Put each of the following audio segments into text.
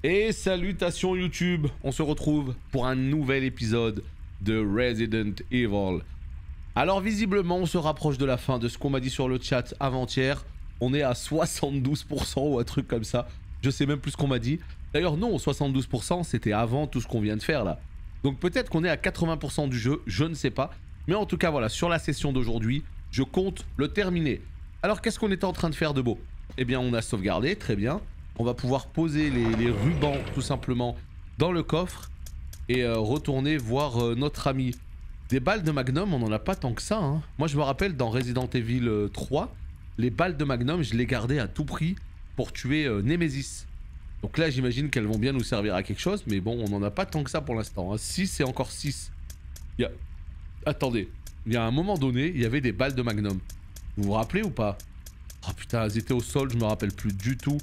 Et salutations YouTube, on se retrouve pour un nouvel épisode de Resident Evil. Alors visiblement on se rapproche de la fin de ce qu'on m'a dit sur le chat avant-hier. On est à 72% ou un truc comme ça. Je sais même plus ce qu'on m'a dit. D'ailleurs non, 72% c'était avant tout ce qu'on vient de faire là. Donc peut-être qu'on est à 80% du jeu, je ne sais pas. Mais en tout cas voilà, sur la session d'aujourd'hui, je compte le terminer. Alors qu'est-ce qu'on était en train de faire de beau? Eh bien on a sauvegardé, très bien. On va pouvoir poser les rubans tout simplement dans le coffre et retourner voir notre ami. Des balles de Magnum, on n'en a pas tant que ça. Hein. Moi je me rappelle dans Resident Evil 3, les balles de Magnum, je les gardais à tout prix pour tuer Nemesis. Donc là j'imagine qu'elles vont bien nous servir à quelque chose, mais bon on n'en a pas tant que ça pour l'instant. Hein. 6 et encore 6. Attendez, il y a un moment donné, il y avait des balles de Magnum. Vous vous rappelez ou pas? Oh putain, elles étaient au sol, je me rappelle plus du tout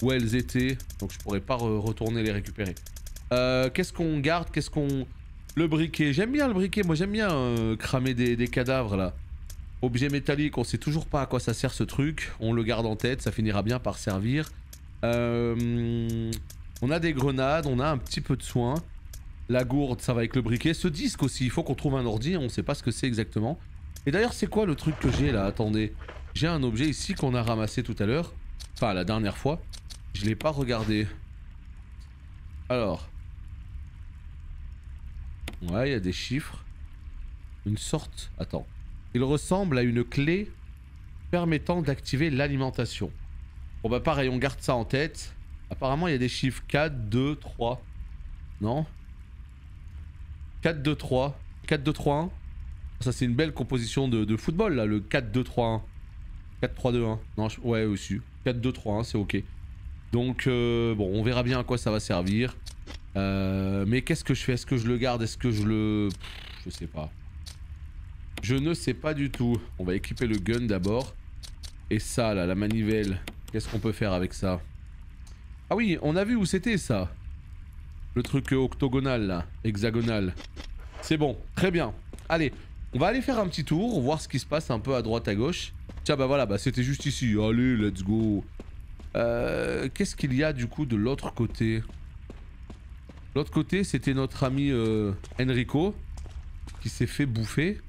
où elles étaient, donc je pourrais pas retourner les récupérer. Qu'est-ce qu'on garde? Qu'est-ce qu'on... Le briquet, j'aime bien le briquet, moi j'aime bien cramer des cadavres là. Objet métallique, on sait toujours pas à quoi ça sert ce truc, on le garde en tête, ça finira bien par servir. On a des grenades, on a un petit peu de soin. La gourde, ça va avec le briquet. Ce disque aussi, il faut qu'on trouve un ordi, on sait pas ce que c'est exactement. Et d'ailleurs c'est quoi le truc que j'ai là? Attendez, j'ai un objet ici qu'on a ramassé tout à l'heure, enfin la dernière fois. Je l'ai pas regardé. Alors. Ouais, il y a des chiffres. Une sorte... Attends. Il ressemble à une clé permettant d'activer l'alimentation. Bon bah pareil, on garde ça en tête. Apparemment, il y a des chiffres 4, 2, 3. Non? 4, 2, 3. 4, 2, 3, 1. Ça, c'est une belle composition de football, là, le 4, 2, 3, 1. 4, 3, 2, 1. Non, ouais, aussi. 4, 2, 3, 1, c'est ok. Donc bon, on verra bien à quoi ça va servir. Mais qu'est-ce que je fais? Est-ce que je le garde? Est-ce que je le... Je sais pas. Je ne sais pas du tout. On va équiper le gun d'abord. Et ça là, la manivelle. Qu'est-ce qu'on peut faire avec ça? Ah oui, on a vu où c'était ça. Le truc octogonal là, hexagonal. C'est bon, très bien. Allez, on va aller faire un petit tour, voir ce qui se passe un peu à droite à gauche. Tiens bah voilà, bah c'était juste ici. Allez, let's go. Qu'est-ce qu'il y a du coup de l'autre côté? L'autre côté c'était notre ami Enrico qui s'est fait bouffer.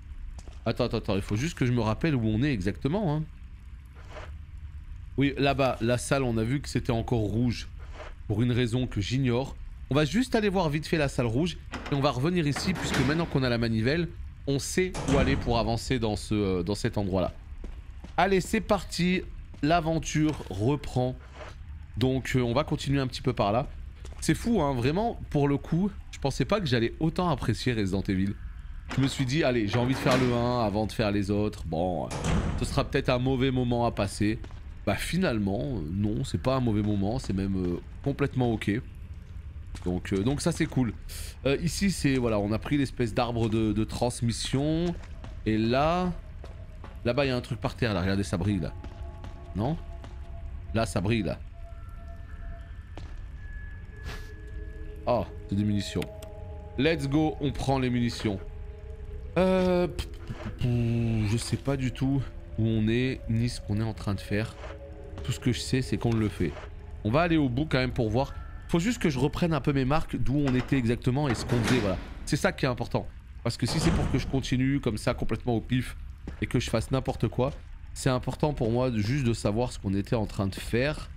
Attends, il faut juste que je me rappelle où on est exactement. Hein. Oui, là-bas, la salle, on a vu que c'était encore rouge. Pour une raison que j'ignore. On va juste aller voir vite fait la salle rouge. Et on va revenir ici puisque maintenant qu'on a la manivelle, on sait où aller pour avancer dans cet endroit-là. Allez, c'est parti. L'aventure reprend. Donc on va continuer un petit peu par là. C'est fou hein, vraiment, pour le coup, je pensais pas que j'allais autant apprécier Resident Evil. Je me suis dit, allez, j'ai envie de faire le 1 avant de faire les autres. Bon, ce sera peut-être un mauvais moment à passer. Bah finalement, non, c'est pas un mauvais moment, c'est même complètement ok. Donc ça c'est cool. Ici c'est, voilà, on a pris l'espèce d'arbre de transmission. Et là... Là-bas il y a un truc par terre, là, regardez, ça brille là. Non? Là ça brille là. Oh, c'est des munitions. Let's go, on prend les munitions. Je sais pas du tout où on est, ni ce qu'on est en train de faire. Tout ce que je sais, c'est qu'on le fait. On va aller au bout quand même pour voir. Faut juste que je reprenne un peu mes marques, d'où on était exactement et ce qu'on faisait, voilà. C'est ça qui est important. Parce que si c'est pour que je continue comme ça, complètement au pif, et que je fasse n'importe quoi, c'est important pour moi juste de savoir ce qu'on était en train de faire.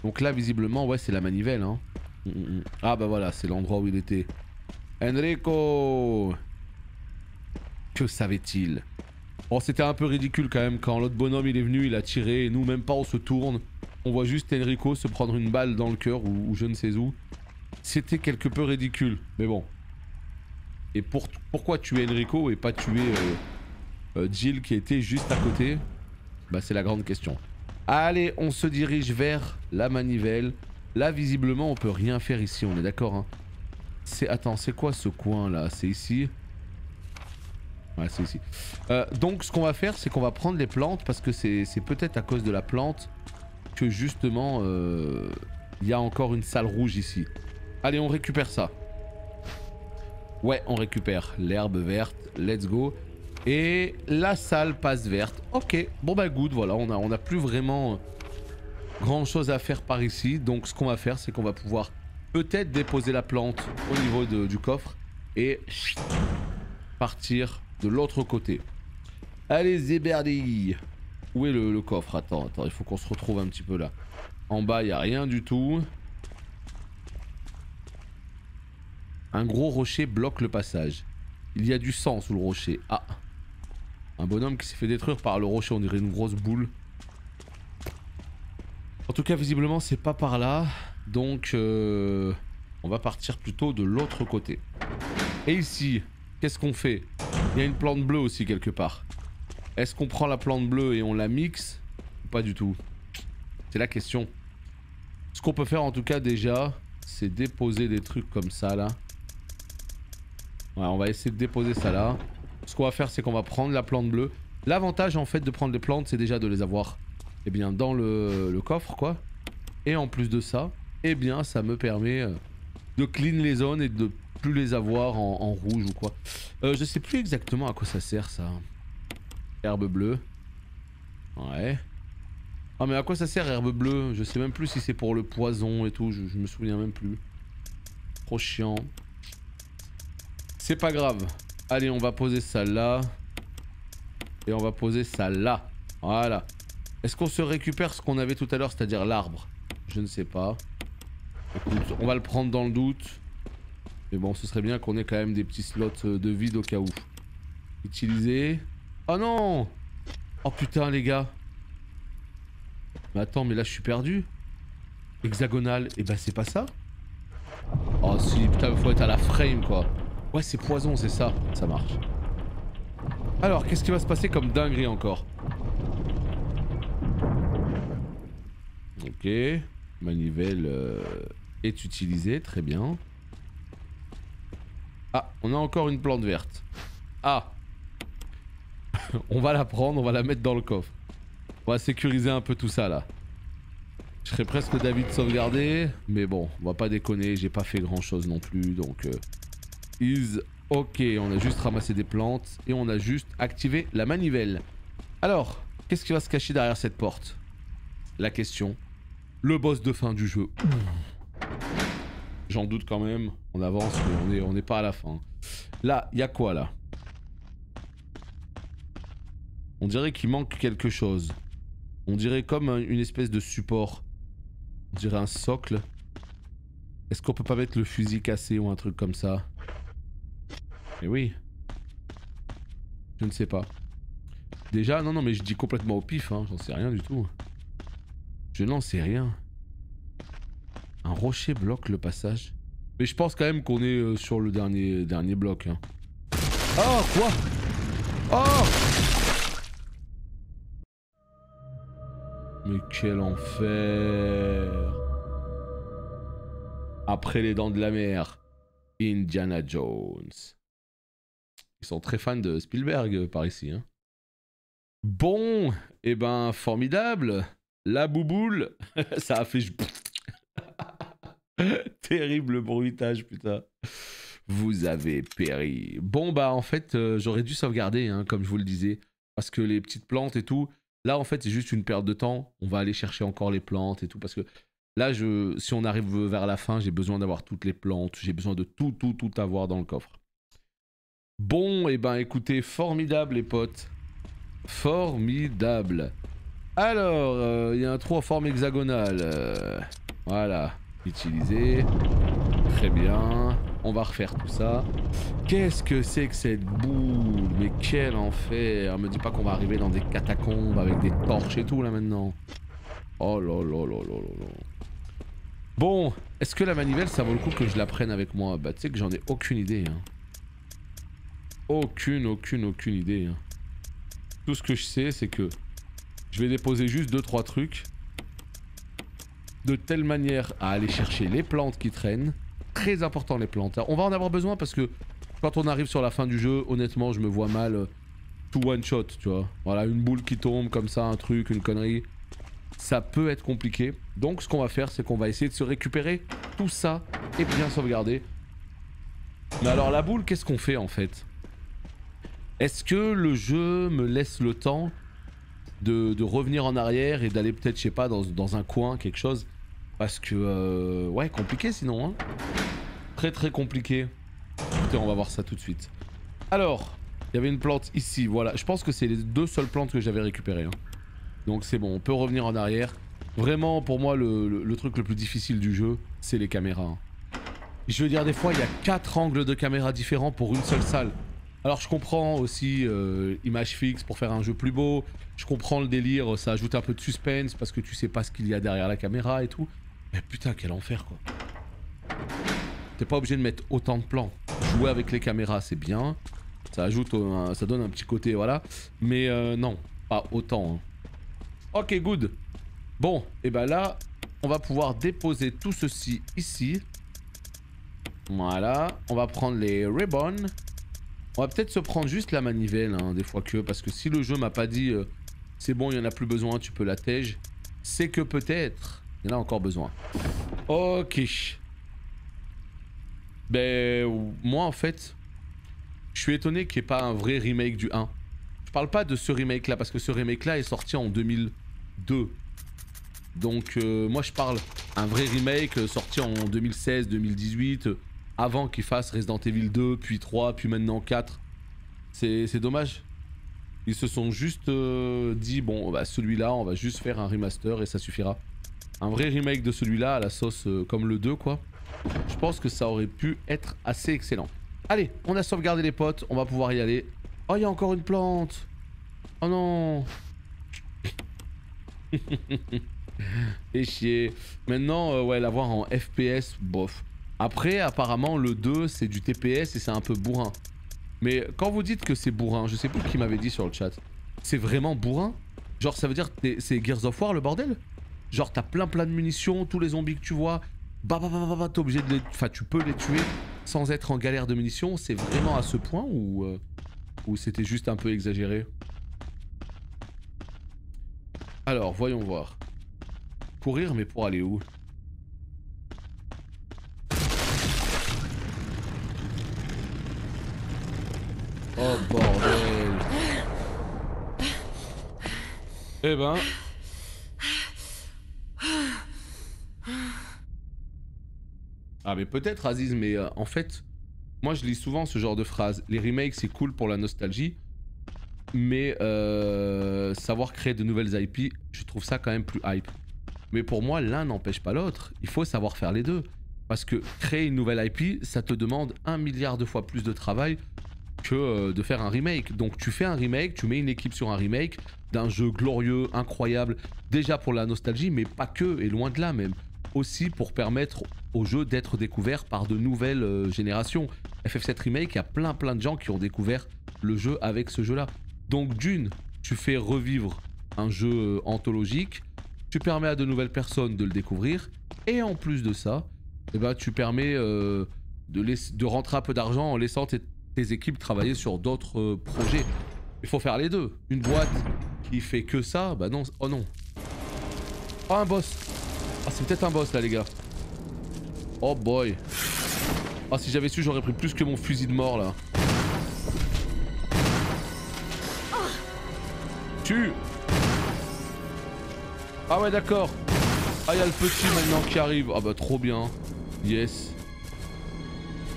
Donc là, visiblement, ouais, c'est la manivelle, hein. Ah bah voilà, c'est l'endroit où il était. Enrico! Que savait-il? Bon, c'était un peu ridicule quand même quand l'autre bonhomme il est venu, il a tiré et nous même pas on se tourne. On voit juste Enrico se prendre une balle dans le cœur ou je ne sais où. C'était quelque peu ridicule, mais bon. Et pourquoi tuer Enrico et pas tuer Jill qui était juste à côté? Bah c'est la grande question. Allez, on se dirige vers la manivelle. Là visiblement on peut rien faire ici, on est d'accord hein. Attends, c'est quoi ce coin là? C'est ici? Ouais, c'est ici. Donc ce qu'on va faire, c'est qu'on va prendre les plantes parce que c'est peut-être à cause de la plante que justement il y a encore une salle rouge ici. Allez, on récupère ça. Ouais, on récupère l'herbe verte. Let's go. Et la salle passe verte. Ok, bon bah good, voilà, on a plus vraiment grand chose à faire par ici. Donc ce qu'on va faire, c'est qu'on va pouvoir peut-être déposer la plante au niveau du coffre et partir de l'autre côté. Allez, Zéberdi. Où est le coffre? Attends, il faut qu'on se retrouve un petit peu là. En bas, il n'y a rien du tout. Un gros rocher bloque le passage. Il y a du sang sous le rocher. Ah. Un bonhomme qui s'est fait détruire par le rocher, on dirait une grosse boule. En tout cas, visiblement, c'est pas par là. Donc, on va partir plutôt de l'autre côté. Et ici, qu'est-ce qu'on fait? Il y a une plante bleue aussi quelque part. Est-ce qu'on prend la plante bleue et on la mixe? Ou pas du tout? C'est la question. Ce qu'on peut faire en tout cas déjà, c'est déposer des trucs comme ça là. Ouais, on va essayer de déposer ça là. Ce qu'on va faire, c'est qu'on va prendre la plante bleue. L'avantage en fait de prendre les plantes, c'est déjà de les avoir eh bien, dans le coffre quoi. Et en plus de ça, eh bien ça me permet de clean les zones et de plus les avoir en rouge ou quoi. Je sais plus exactement à quoi ça sert ça. Herbe bleue. Ouais. Ah mais à quoi ça sert herbe bleue? Je sais même plus si c'est pour le poison et tout, je me souviens même plus. Trop chiant. C'est pas grave. Allez, on va poser ça là. Et on va poser ça là. Voilà. Est-ce qu'on se récupère ce qu'on avait tout à l'heure, c'est-à-dire l'arbre? Je ne sais pas. Écoute, on va le prendre dans le doute. Mais bon, ce serait bien qu'on ait quand même des petits slots de vide au cas où. Utiliser. Oh non! Oh putain les gars. Mais attends, mais là je suis perdu. Hexagonal, et bah c'est pas ça? Oh si, putain, faut être à la frame quoi. Ouais, c'est poison, c'est ça. Ça marche. Alors, qu'est-ce qui va se passer comme dinguerie encore? Ok. Manivelle est utilisée, très bien. Ah, on a encore une plante verte. Ah. On va la prendre, on va la mettre dans le coffre. On va sécuriser un peu tout ça là. Je serais presque d'avis de sauvegarder, mais bon, on va pas déconner, j'ai pas fait grand chose non plus, donc... is ok, on a juste ramassé des plantes et on a juste activé la manivelle. Alors, qu'est-ce qui va se cacher derrière cette porte? La question. Le boss de fin du jeu. J'en doute quand même, on avance, mais on n'est pas à la fin. Là, il y a quoi là? On dirait qu'il manque quelque chose. On dirait comme une espèce de support. On dirait un socle. Est-ce qu'on peut pas mettre le fusil cassé ou un truc comme ça? Mais oui. Je ne sais pas. Déjà, non, mais je dis complètement au pif, hein. J'en sais rien du tout. Je n'en sais rien. Un rocher bloque le passage. Mais je pense quand même qu'on est sur le dernier bloc. Hein. Oh, quoi? Oh! Mais quel enfer! Après les dents de la mer, Indiana Jones. Ils sont très fans de Spielberg par ici. Hein. Bon, et ben formidable. La bouboule, ça a fait... Terrible bruitage, putain. Vous avez péri. Bon bah en fait, j'aurais dû sauvegarder, hein, comme je vous le disais. Parce que les petites plantes et tout... Là, en fait, c'est juste une perte de temps. On va aller chercher encore les plantes et tout. Parce que là, si on arrive vers la fin, j'ai besoin d'avoir toutes les plantes. J'ai besoin de tout avoir dans le coffre. Bon, et ben écoutez, formidable les potes. Formidable. Alors, il y a un trou en forme hexagonale. Voilà. Utilisé. Très bien. On va refaire tout ça. Qu'est-ce que c'est que cette boule? Mais quel enfer! Me dis pas qu'on va arriver dans des catacombes avec des torches et tout là maintenant. Oh là là là là là là. Bon, est-ce que la manivelle ça vaut le coup que je la prenne avec moi? Bah tu sais que j'en ai aucune idée. Hein. Aucune idée. Hein. Tout ce que je sais c'est que je vais déposer juste 2-3 trucs. De telle manière à aller chercher les plantes qui traînent. Très important les plantes. On va en avoir besoin parce que quand on arrive sur la fin du jeu, honnêtement, je me vois mal tout one shot, tu vois. Voilà, une boule qui tombe comme ça, un truc, une connerie. Ça peut être compliqué. Donc ce qu'on va faire, c'est qu'on va essayer de se récupérer tout ça et bien sauvegarder. Mais alors la boule, qu'est-ce qu'on fait en fait? Est-ce que le jeu me laisse le temps de revenir en arrière et d'aller peut-être, je sais pas, dans un coin, quelque chose. Parce que, ouais, compliqué sinon, hein. Très très compliqué. Écoutez, on va voir ça tout de suite. Alors, il y avait une plante ici, voilà. Je pense que c'est les 2 seules plantes que j'avais récupérées. Hein. Donc c'est bon, on peut revenir en arrière. Vraiment, pour moi, le truc le plus difficile du jeu, c'est les caméras. Hein. Je veux dire, des fois, il y a 4 angles de caméra différents pour une seule salle. Alors je comprends aussi image fixe pour faire un jeu plus beau. Je comprends le délire, ça ajoute un peu de suspense parce que tu sais pas ce qu'il y a derrière la caméra et tout. Mais putain, quel enfer quoi. T'es pas obligé de mettre autant de plans. Jouer avec les caméras, c'est bien. Ça ajoute, ça donne un petit côté, voilà. Mais non, pas autant. Hein. Ok, good. Bon, et ben là, on va pouvoir déposer tout ceci ici. Voilà, on va prendre les ribbons. On va peut-être se prendre juste la manivelle, hein, des fois que... Parce que si le jeu m'a pas dit c'est bon, il n'y en a plus besoin, tu peux la tège, c'est que peut-être il y en a encore besoin. Ok. Ben, moi en fait, je suis étonné qu'il n'y ait pas un vrai remake du 1. Je parle pas de ce remake là, parce que ce remake là est sorti en 2002. Donc moi je parle un vrai remake sorti en 2016, 2018... avant qu'ils fassent Resident Evil 2, puis 3, puis maintenant 4. C'est dommage. Ils se sont juste dit, bon, bah celui-là, on va juste faire un remaster et ça suffira. Un vrai remake de celui-là à la sauce comme le 2, quoi. Je pense que ça aurait pu être assez excellent. Allez, on a sauvegardé les potes, on va pouvoir y aller. Oh, il y a encore une plante. Oh non. Et chier. Maintenant, ouais, l'avoir en FPS, bof. Après, apparemment, le 2, c'est du TPS et c'est un peu bourrin. Mais quand vous dites que c'est bourrin, je sais plus qui m'avait dit sur le chat. C'est vraiment bourrin? Genre, ça veut dire que c'est Gears of War le bordel? Genre, t'as plein de munitions, tous les zombies que tu vois, t'es obligé de les... Enfin, tu peux les tuer sans être en galère de munitions. C'est vraiment à ce point ou c'était juste un peu exagéré? Alors, voyons voir. Courir, mais pour aller où? Oh bordel. Eh ben... Ah mais peut-être Aziz, mais en fait, moi je lis souvent ce genre de phrase. Les remakes c'est cool pour la nostalgie, mais savoir créer de nouvelles IP, je trouve ça quand même plus hype. Mais pour moi, l'un n'empêche pas l'autre. Il faut savoir faire les deux. Parce que créer une nouvelle IP, ça te demande 1 milliard de fois plus de travail que de faire un remake. Donc tu fais un remake, tu mets une équipe sur un remake d'un jeu glorieux, incroyable, déjà pour la nostalgie, mais pas que, et loin de là même. Aussi pour permettre au jeu d'être découvert par de nouvelles générations. FF7 Remake, il y a plein de gens qui ont découvert le jeu avec ce jeu-là. Donc d'une, tu fais revivre un jeu anthologique, tu permets à de nouvelles personnes de le découvrir, et en plus de ça, eh ben, tu permets de rentrer un peu d'argent en laissant tes équipes travailler sur d'autres projets. Il faut faire les deux. Une boîte qui fait que ça, bah non, oh non. Oh un boss. Ah c'est peut-être un boss là les gars. Oh boy. Ah si j'avais su j'aurais pris plus que mon fusil de mort là. Tue. Ah ouais d'accord. Ah y'a le petit maintenant qui arrive. Ah bah trop bien. Yes.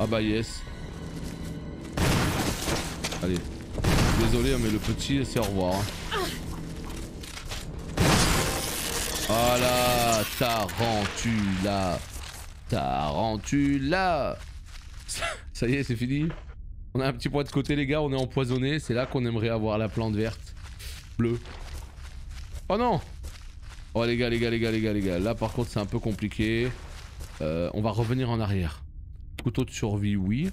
Ah bah yes. Allez. Désolé mais le petit c'est au revoir. Hein. Voilà. Tarantula. Tarantula. Ça y est c'est fini. On a un petit point de côté les gars, on est empoisonné. C'est là qu'on aimerait avoir la plante verte. Bleue. Oh non. Oh les gars. Là par contre c'est un peu compliqué. On va revenir en arrière. Couteau de survie, oui.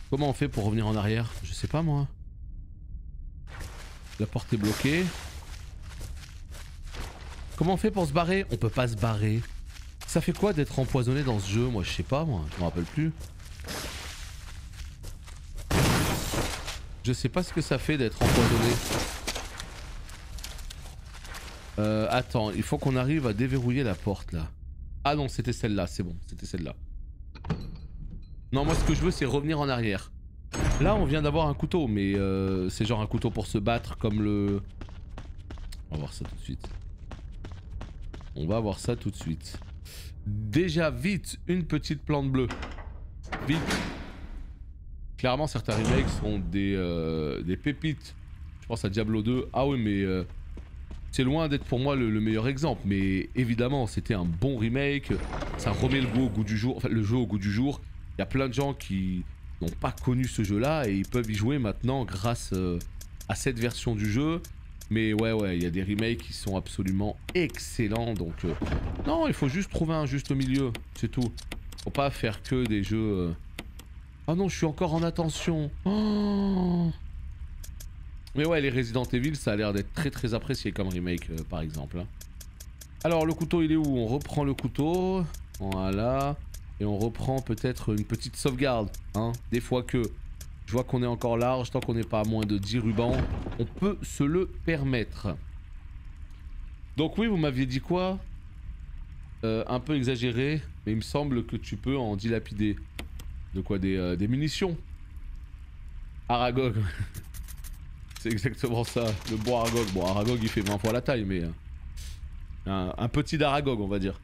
Comment on fait pour revenir en arrière? Je sais pas moi. La porte est bloquée. Comment on fait pour se barrer? On peut pas se barrer. Ça fait quoi d'être empoisonné dans ce jeu? Moi je sais pas moi, je me rappelle plus. Je sais pas ce que ça fait d'être empoisonné. Attends, il faut qu'on arrive à déverrouiller la porte là. Ah non, c'était celle-là, c'est bon, c'était celle-là. Non, moi ce que je veux c'est revenir en arrière. Là on vient d'avoir un couteau, mais c'est genre un couteau pour se battre comme le On va voir ça tout de suite. On va voir ça tout de suite. Déjà, vite, une petite plante bleue. Vite. Clairement, certains remakes sont des pépites. Je pense à Diablo 2. Ah oui, mais c'est loin d'être pour moi le meilleur exemple. Mais évidemment, c'était un bon remake. Ça remet le jeu au goût du jour. Enfin, le jeu au goût du jour. Il y a plein de gens qui n'ont pas connu ce jeu-là et ils peuvent y jouer maintenant grâce à cette version du jeu. Mais ouais, il y a des remakes qui sont absolument excellents. Donc, non, il faut juste trouver un juste milieu. C'est tout. Faut pas faire que des jeux. Oh non, je suis encore en attention. Oh. Mais ouais, les Resident Evil, ça a l'air d'être très très apprécié comme remake, par exemple. Alors, le couteau, il est où? On reprend le couteau. Voilà. Et on reprend peut-être une petite sauvegarde. Hein. Des fois que je vois qu'on est encore large, tant qu'on n'est pas à moins de 10 rubans, on peut se le permettre. Donc oui, vous m'aviez dit quoi? Un peu exagéré, mais il me semble que tu peux en dilapider. De quoi? Des munitions. Aragog. C'est exactement ça, le bois Aragog. Bon, Aragog il fait 20 fois la taille, mais... un petit d'Aragog, on va dire.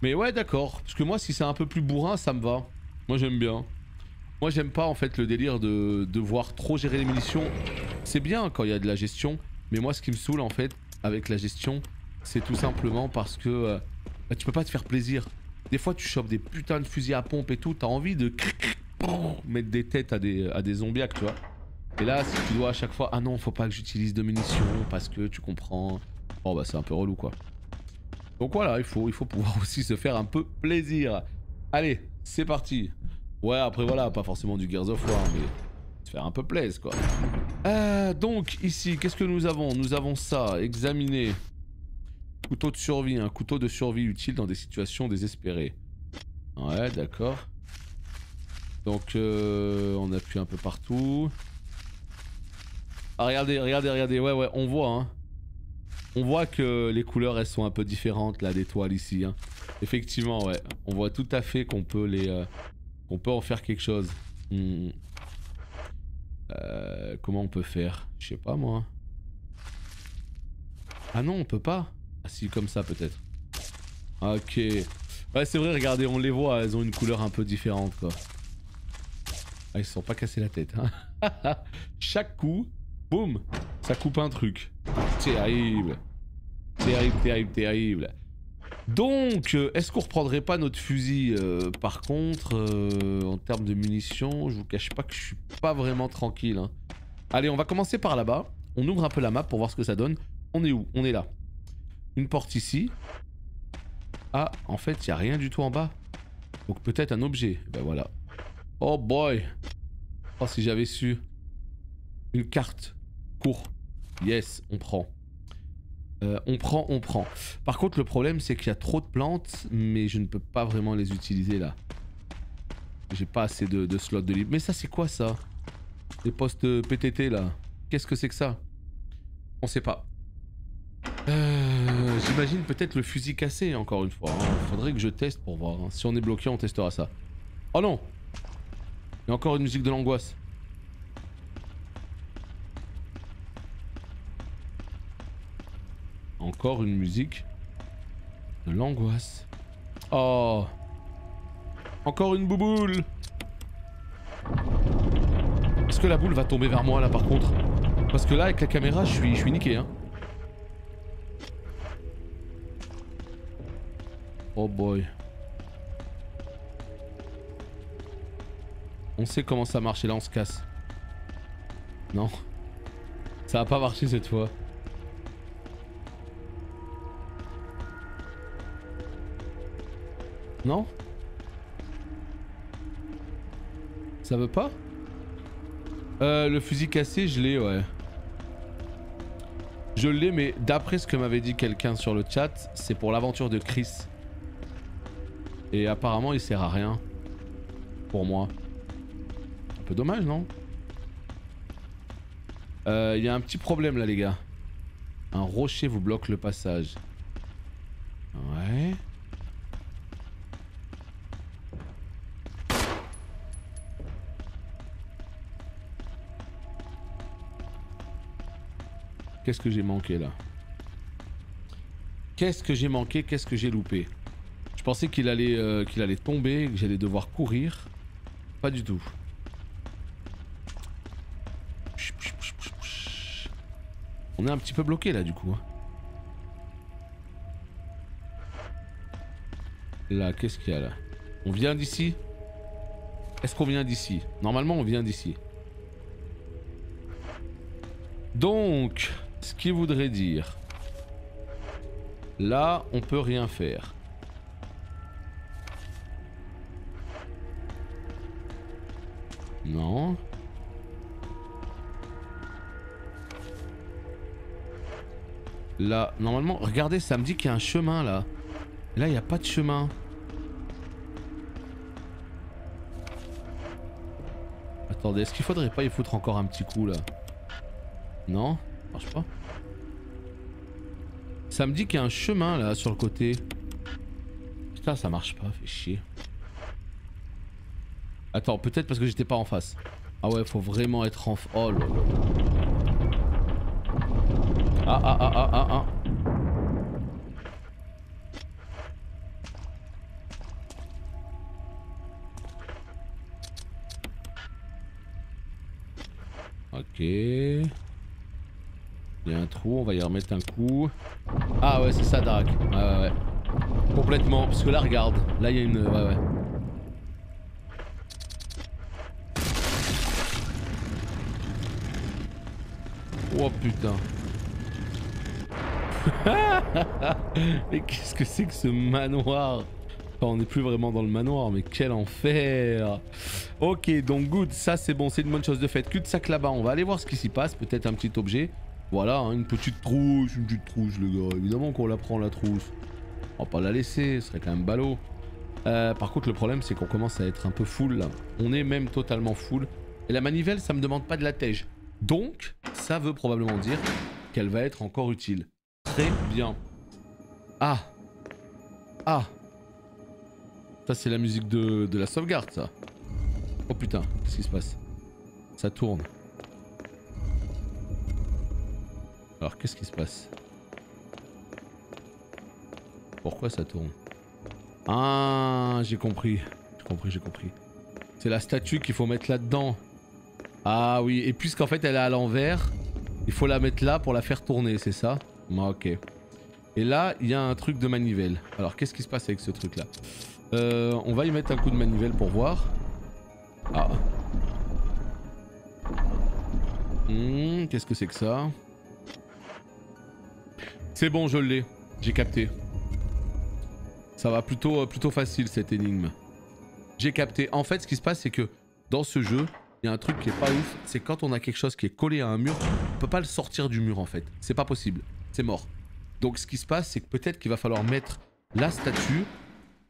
Mais ouais, d'accord. Parce que moi, si c'est un peu plus bourrin, ça me va. Moi, j'aime bien. Moi, j'aime pas, en fait, le délire de devoir trop gérer les munitions. C'est bien quand il y a de la gestion. Mais moi, ce qui me saoule, en fait, avec la gestion, c'est tout simplement parce que... bah, tu peux pas te faire plaisir. Des fois, tu chopes des putains de fusils à pompe et tout. T'as envie de... mettre des têtes à des zombiacs, tu vois. Et là, si tu dois à chaque fois... Ah non, faut pas que j'utilise de munitions parce que tu comprends... Oh bah c'est un peu relou quoi. Donc voilà, il faut pouvoir aussi se faire un peu plaisir. Allez, c'est parti. Ouais, après voilà, pas forcément du Gears of War, mais se faire un peu plaisir quoi. Donc ici, qu'est-ce que nous avons? Nous avons ça, examiner. Couteau de survie, un couteau de survie utile dans des situations désespérées. Ouais, d'accord. Donc on appuie un peu partout. Ah regardez, ouais, on voit hein. On voit que les couleurs elles sont un peu différentes là des toiles ici hein. Effectivement ouais, on voit tout à fait qu'on peut qu'on peut en faire quelque chose. Comment on peut faire? Je sais pas moi. Ah non on peut pas. Ah si comme ça peut-être. Ok. Ouais c'est vrai regardez on les voit, elles ont une couleur un peu différente quoi. Ah ils se sont pas cassés la tête hein. Chaque coup, boum, ça coupe un truc. Terrible. Terrible. Donc, est-ce qu'on reprendrait pas notre fusil par contre, en termes de munitions, je vous cache pas que je suis pas vraiment tranquille. Hein. Allez, on va commencer par là-bas. On ouvre un peu la map pour voir ce que ça donne. On est où? On est là. Une porte ici. Ah, en fait, il n'y a rien du tout en bas. Donc peut-être un objet. Ben voilà. Oh boy. Oh, si j'avais su. Une carte. Cours. Yes, on prend. On prend. Par contre, le problème, c'est qu'il y a trop de plantes, mais je ne peux pas vraiment les utiliser là. J'ai pas assez de slots de libre. Mais ça, c'est quoi ça? Les postes PTT là. Qu'est-ce que c'est que ça? On sait pas. J'imagine peut-être le fusil cassé, encore une fois. Hein. Faudrait que je teste pour voir. Hein. Si on est bloqué, on testera ça. Oh non! Il y a encore une musique de l'angoisse. Encore une musique de l'angoisse. Oh. Encore une bouboule. Est-ce que la boule va tomber vers moi là par contre? Parce que là avec la caméra je suis niqué hein. Oh boy. On sait comment ça marche et là on se casse. Non. Ça a pas marché cette fois. Non? Ça veut pas? Le fusil cassé, je l'ai, ouais. Je l'ai, mais d'après ce que m'avait dit quelqu'un sur le chat, c'est pour l'aventure de Chris. Et apparemment, il sert à rien. Pour moi. Un peu dommage, non? Il y a un petit problème là, les gars. Un rocher vous bloque le passage. Ouais. Qu'est-ce que j'ai manqué là? Qu'est-ce que j'ai manqué? Qu'est-ce que j'ai loupé? Je pensais qu'il allait tomber, que j'allais devoir courir. Pas du tout. On est un petit peu bloqué là du coup. Hein. Là, qu'est-ce qu'il y a là? On vient d'ici? Est-ce qu'on vient d'ici? Normalement, on vient d'ici. Donc, ce qui voudrait dire... Là, on peut rien faire. Non. Là, normalement, regardez, ça me dit qu'il y a un chemin là. Et là, il n'y a pas de chemin. Attendez, est-ce qu'il faudrait pas y foutre encore un petit coup là? Non, ça marche pas. Ça me dit qu'il y a un chemin là sur le côté. Putain, ça marche pas, fait chier. Attends, peut-être parce que j'étais pas en face. Ah ouais, faut vraiment être en... Oh là là. Ah. Ok. Il y a un trou, on va y remettre un coup. Ah ouais, c'est ça, Darak. Ouais. Complètement, parce que là, regarde. Là, il y a une... Ouais. Oh putain. Mais qu'est-ce que c'est que ce manoir? Enfin, on n'est plus vraiment dans le manoir, mais quel enfer. Ok, donc good, ça c'est bon, c'est une bonne chose de fait. Cul-de-sac là-bas, on va aller voir ce qui s'y passe, peut-être un petit objet. Voilà, hein, une petite trousse, les gars. Évidemment qu'on la prend la trousse. On va pas la laisser, ce serait quand même ballot. Par contre, le problème c'est qu'on commence à être un peu full là. On est même totalement full. Et la manivelle, ça me demande pas de la tège. Donc, ça veut probablement dire qu'elle va être encore utile. Très bien. Ah. Ça c'est la musique de la sauvegarde ça. Oh putain, qu'est-ce qui se passe? Ça tourne. Alors qu'est-ce qui se passe? Pourquoi ça tourne? Ah, j'ai compris. J'ai compris. C'est la statue qu'il faut mettre là-dedans. Ah oui, et puisqu'en fait elle est à l'envers, il faut la mettre là pour la faire tourner, c'est ça? Ok. Et là, il y a un truc de manivelle. Alors qu'est-ce qui se passe avec ce truc là? On va y mettre un coup de manivelle pour voir. Ah. Qu'est-ce que c'est que ça? C'est bon, je l'ai. J'ai capté. Ça va plutôt facile cette énigme. J'ai capté. En fait, ce qui se passe, c'est que dans ce jeu, il y a un truc qui est pas ouf. C'est quand on a quelque chose qui est collé à un mur, on peut pas le sortir du mur en fait. C'est pas possible. C'est mort. Donc ce qui se passe, c'est que peut-être qu'il va falloir mettre la statue.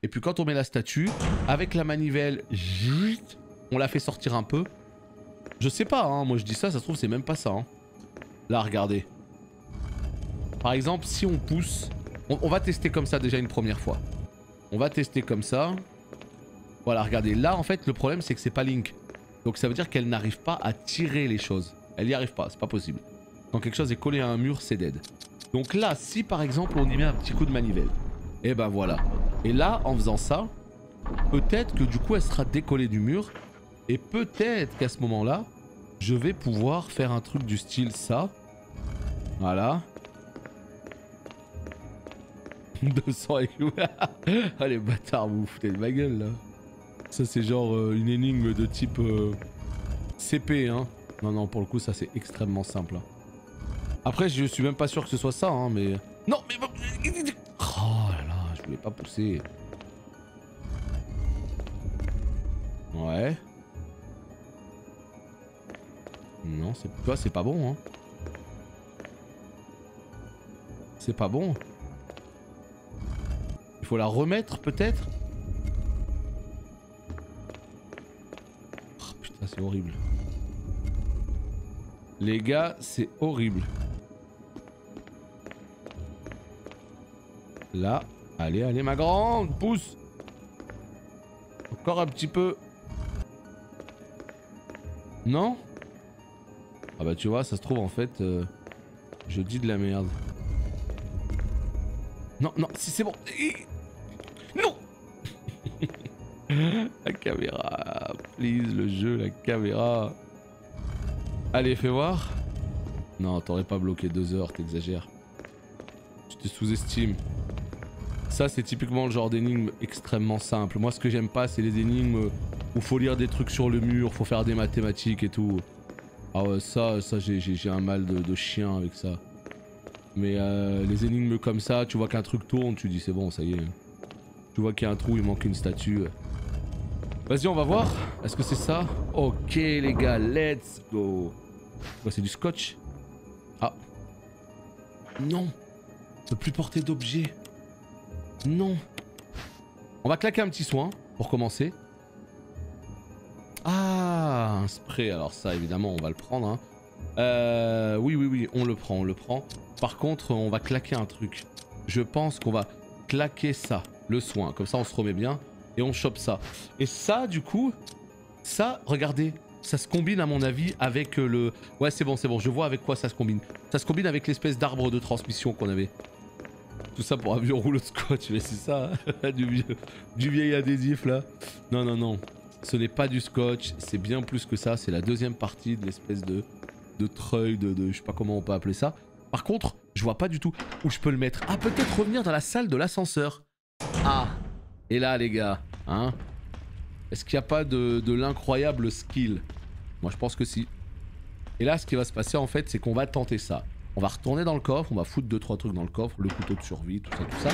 Et puis quand on met la statue, avec la manivelle, on la fait sortir un peu. Je sais pas, hein, moi je dis ça, ça se trouve c'est même pas ça. Hein. Là, regardez. Par exemple, si on pousse... On va tester comme ça déjà une première fois. On va tester comme ça. Voilà, regardez. Là, en fait, le problème, c'est que c'est pas Link. Donc ça veut dire qu'elle n'arrive pas à tirer les choses. Elle y arrive pas, c'est pas possible. Quand quelque chose est collé à un mur, c'est dead. Donc là, si par exemple, on y met un petit coup de manivelle. Et ben voilà. Et là, en faisant ça, peut-être que du coup, elle sera décollée du mur. Et peut-être qu'à ce moment-là, je vais pouvoir faire un truc du style ça. Voilà. 200 et... Ah les bâtards, vous vous foutez de ma gueule là. Ça c'est genre une énigme de type CP hein. Non, pour le coup ça c'est extrêmement simple. Hein. Après je suis même pas sûr que ce soit ça hein, mais... Non mais... Oh là là, je voulais pas pousser. Ouais. Non, c'est pas bon hein. C'est pas bon. Il faut la remettre peut-être. Oh, putain c'est horrible. Les gars c'est horrible. Là. Allez ma grande. Pousse. Encore un petit peu. Non. Ah bah tu vois ça se trouve en fait Je dis de la merde. Non, non, si c'est bon. Non. La caméra, please, le jeu, la caméra. Allez, fais voir. Non, t'aurais pas bloqué 2 heures, t'exagères. Je te sous-estime. Ça, c'est typiquement le genre d'énigme extrêmement simple. Moi, ce que j'aime pas, c'est les énigmes où faut lire des trucs sur le mur, faut faire des mathématiques et tout. Ah ouais, ça j'ai un mal de chien avec ça. Mais les énigmes comme ça, tu vois qu'un truc tourne, tu dis c'est bon, ça y est. Tu vois qu'il y a un trou, il manque une statue. Vas-y, on va voir. Est-ce que c'est ça? Ok les gars, let's go. Ouais, c'est du scotch. Ah. Non. Je peux plus porter d'objet. Non. On va claquer un petit soin pour commencer. Ah, un spray. Alors ça, évidemment, on va le prendre. Hein. Oui, on le prend. Par contre, on va claquer un truc. Je pense qu'on va claquer ça, le soin. Comme ça, on se remet bien et on chope ça. Et ça, du coup, ça, regardez, ça se combine à mon avis avec le... Ouais, c'est bon, je vois avec quoi ça se combine. Ça se combine avec l'espèce d'arbre de transmission qu'on avait. Tout ça pour un vieux rouleau de scotch, mais c'est ça, hein. du vieil adhésif là. Non, ce n'est pas du scotch, c'est bien plus que ça, c'est la deuxième partie de l'espèce de treuil, de je sais pas comment on peut appeler ça. Par contre, je vois pas du tout où je peux le mettre. Ah, peut-être revenir dans la salle de l'ascenseur. Ah, et là les gars, hein, est-ce qu'il n'y a pas de l'incroyable skill? Moi je pense que si. Et là ce qui va se passer en fait, c'est qu'on va tenter ça. On va retourner dans le coffre, on va foutre 2-3 trucs dans le coffre, le couteau de survie, tout ça.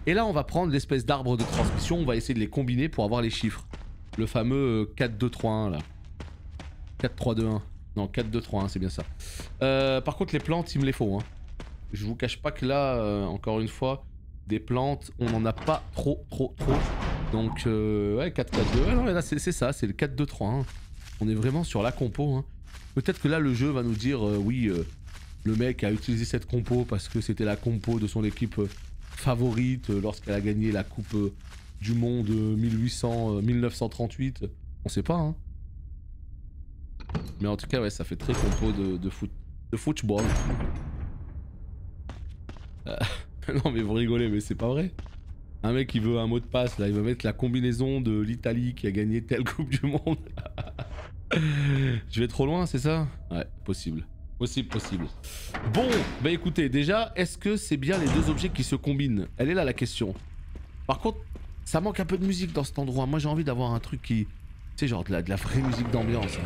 Et là on va prendre l'espèce d'arbre de transmission, on va essayer de les combiner pour avoir les chiffres. Le fameux 4-2-3-1 là. 4-3-2-1. Non, 4-2-3-1, c'est bien ça. Par contre les plantes, il me les faut. Hein. Je vous cache pas que là, encore une fois, des plantes, on n'en a pas trop. Donc ouais, 4-4-2. Ouais, non, là c'est ça, c'est le 4-2-3-1. On est vraiment sur la compo. Hein. Peut-être que là le jeu va nous dire oui... le mec a utilisé cette compo parce que c'était la compo de son équipe favorite lorsqu'elle a gagné la coupe du monde 1938. On sait pas, hein. Mais en tout cas, ouais, ça fait très compo de football. Non mais vous rigolez, mais c'est pas vrai. Un mec qui veut un mot de passe, là, il va mettre la combinaison de l'Italie qui a gagné telle coupe du monde. Je vais trop loin, c'est ça? Ouais, possible. Possible. Bon, bah écoutez, déjà, est-ce que c'est bien les deux objets qui se combinent? Elle est là la question. Par contre, ça manque un peu de musique dans cet endroit. Moi j'ai envie d'avoir un truc qui... Tu sais, genre de la vraie musique d'ambiance. Hein.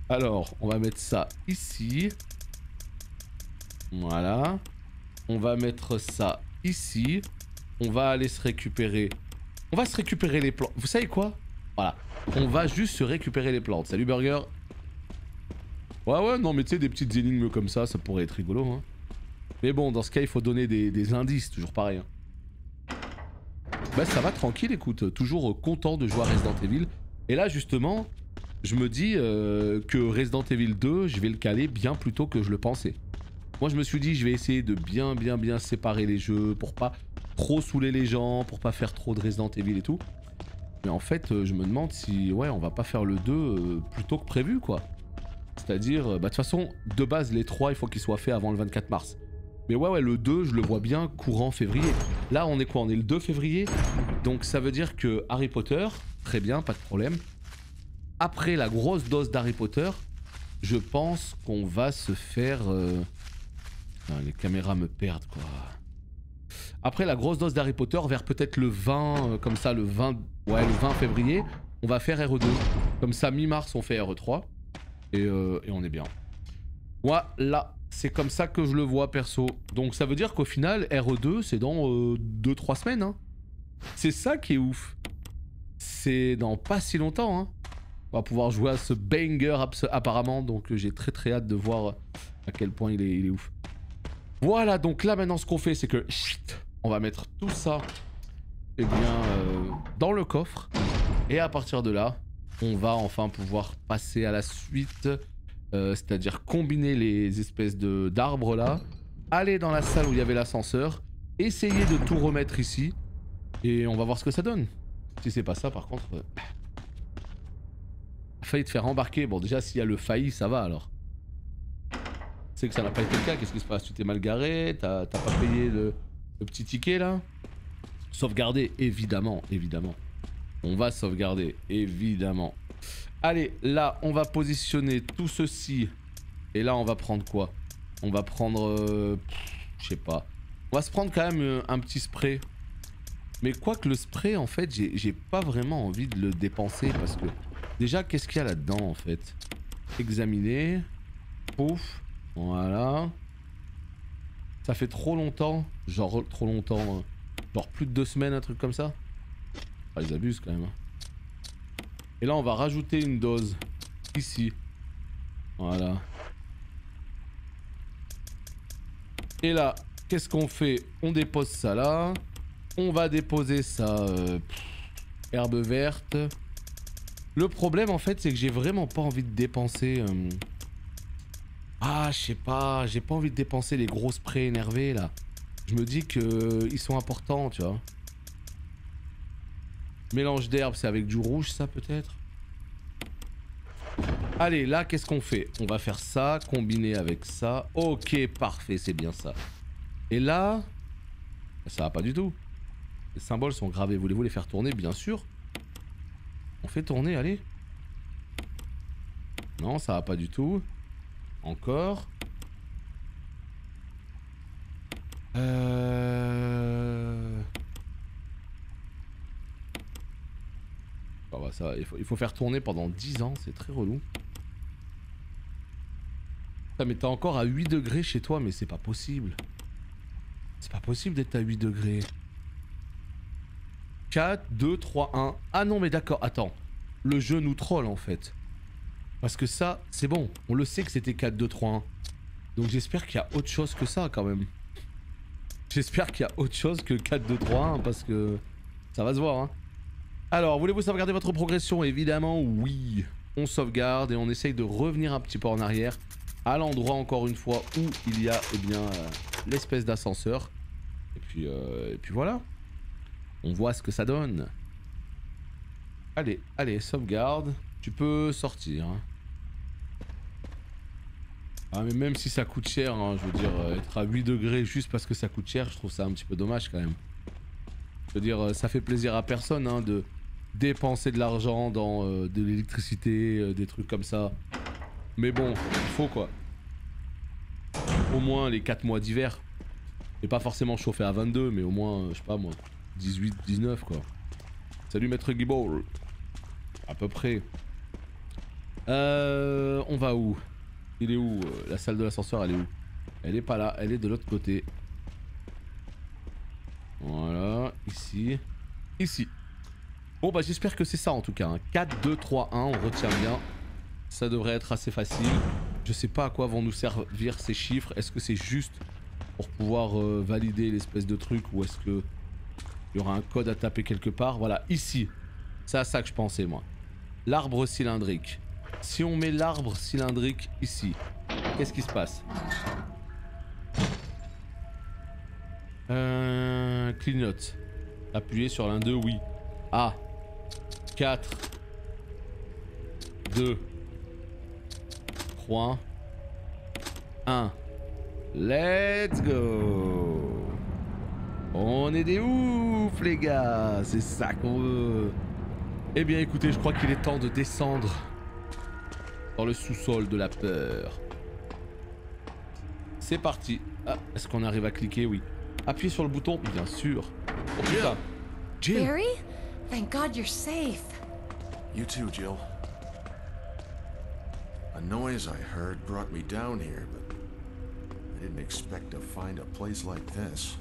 Alors, on va mettre ça ici. Voilà. On va mettre ça ici. On va aller se récupérer... On va se récupérer les plans. Vous savez quoi? Voilà. On va juste se récupérer les plantes. Salut Burger. Ouais, non mais tu sais, des petites énigmes comme ça pourrait être rigolo. Hein. Mais bon, dans ce cas, il faut donner des indices, toujours pareil. Hein. Bah ça va tranquille, écoute. Toujours content de jouer à Resident Evil. Et là, justement, je me dis que Resident Evil 2, je vais le caler bien plus tôt que je le pensais. Moi, je me suis dit, je vais essayer de bien séparer les jeux pour pas trop saouler les gens, pour pas faire trop de Resident Evil et tout. Mais en fait, je me demande si, ouais, on va pas faire le 2 plus tôt que prévu, quoi. C'est-à-dire, bah de toute façon, de base, les 3, il faut qu'ils soient faits avant le 24 mars. Mais ouais, le 2, je le vois bien courant février. Là, on est quoi? On est le 2 février. Donc ça veut dire que Harry Potter, très bien, pas de problème. Après la grosse dose d'Harry Potter, je pense qu'on va se faire... Putain, les caméras me perdent, quoi. Après la grosse dose d'Harry Potter, vers peut-être le 20, comme ça, le 20 février, on va faire RE2. Comme ça, mi-mars, on fait RE3. Et on est bien. Voilà, c'est comme ça que je le vois, perso. Donc ça veut dire qu'au final, RE2, c'est dans 2-3 semaines. Hein. C'est ça qui est ouf. C'est dans pas si longtemps. Hein. On va pouvoir jouer à ce banger apparemment. Donc j'ai très hâte de voir à quel point il est ouf. Voilà, donc là maintenant ce qu'on fait, c'est que... On va mettre tout ça dans le coffre. Et à partir de là, on va enfin pouvoir passer à la suite. C'est-à-dire combiner les espèces d'arbres là. Aller dans la salle où il y avait l'ascenseur. Essayer de tout remettre ici. Et on va voir ce que ça donne. Si c'est pas ça par contre... Failli te faire embarquer. Bon déjà s'il y a le failli ça va alors. sais que ça n'a pas été le cas, qu'est-ce qui se passe? Tu t'es mal garé? T'as pas payé le petit ticket là? Sauvegarder, évidemment, évidemment. On va sauvegarder, évidemment. Allez, là, on va positionner tout ceci. Et là, on va prendre quoi? On va prendre... je sais pas. On va se prendre quand même un petit spray. Mais quoi que le spray, en fait, j'ai pas vraiment envie de le dépenser. Parce que... Déjà, qu'est-ce qu'il y a là-dedans, en fait? Examiner. Pouf. Voilà. Ça fait trop longtemps. Genre, trop longtemps. Genre plus de 2 semaines, un truc comme ça. Ah, ils abusent quand même. Et là, on va rajouter une dose. Ici. Voilà. Et là, qu'est-ce qu'on fait? On dépose ça là. On va déposer ça... herbe verte. Le problème, en fait, c'est que j'ai vraiment pas envie de dépenser... Ah, je sais pas. J'ai pas envie de dépenser les gros sprays énervés, là. Je me dis que ils sont importants, tu vois. Mélange d'herbes, c'est avec du rouge, ça, peut-être? Allez, là, qu'est-ce qu'on fait? On va faire ça, combiner avec ça. Ok, parfait, c'est bien ça. Et là... Ça va pas du tout. Les symboles sont gravés. Voulez-vous les faire tourner? Bien sûr. On fait tourner, allez. Non, ça va pas du tout. Encore. Oh bah ça, il faut faire tourner pendant 10 ans, c'est très relou. Putain, mais t'es encore à 8 degrés chez toi, mais c'est pas possible. C'est pas possible d'être à 8 degrés. 4, 2, 3, 1. Ah non mais d'accord, attends. Le jeu nous troll en fait. Parce que ça, c'est bon. On le sait que c'était 4, 2, 3, 1. Donc j'espère qu'il y a autre chose que ça quand même. J'espère qu'il y a autre chose que 4, 2, 3, 1 parce que ça va se voir. Hein. Alors, voulez-vous sauvegarder votre progression? Évidemment, oui. On sauvegarde et on essaye de revenir un petit peu en arrière à l'endroit encore une fois où il y a eh bien l'espèce d'ascenseur. Et puis voilà. On voit ce que ça donne. Allez, allez, sauvegarde. Tu peux sortir. Hein. Ah mais même si ça coûte cher, hein, je veux dire, être à 8 degrés juste parce que ça coûte cher, je trouve ça un petit peu dommage quand même. Je veux dire, ça fait plaisir à personne hein, de dépenser de l'argent dans de l'électricité, des trucs comme ça. Mais bon, il faut quoi. Au moins les 4 mois d'hiver. Et pas forcément chauffer à 22, mais au moins, je sais pas moi, 18, 19 quoi. Salut maître Guibol. À peu près. On va où? Il est où? La salle de l'ascenseur, elle est où? Elle est pas là, elle est de l'autre côté. Voilà, ici. Ici. Bon bah j'espère que c'est ça en tout cas. Hein. 4, 2, 3, 1, on retient bien. Ça devrait être assez facile. Je sais pas à quoi vont nous servir ces chiffres. Est-ce que c'est juste pour pouvoir valider l'espèce de truc ou est-ce que il y aura un code à taper quelque part? Voilà, ici. C'est à ça que je pensais moi. L'arbre cylindrique. Si on met l'arbre cylindrique ici, qu'est-ce qui se passe? Clignote. Appuyez sur l'un d'eux, oui. Ah. 4. 2. 3. 1. Let's go. On est des ouf les gars. C'est ça qu'on veut. Eh bien écoutez, je crois qu'il est temps de descendre dans le sous-sol de la peur. C'est parti. Ah, est-ce qu'on arrive à cliquer? Oui. Appuyez sur le bouton, bien sûr. Oh putain. Jill. Barry? Thank God you're safe. You too, Jill. A noise I heard brought me down here, but I didn't expect to find a place like this.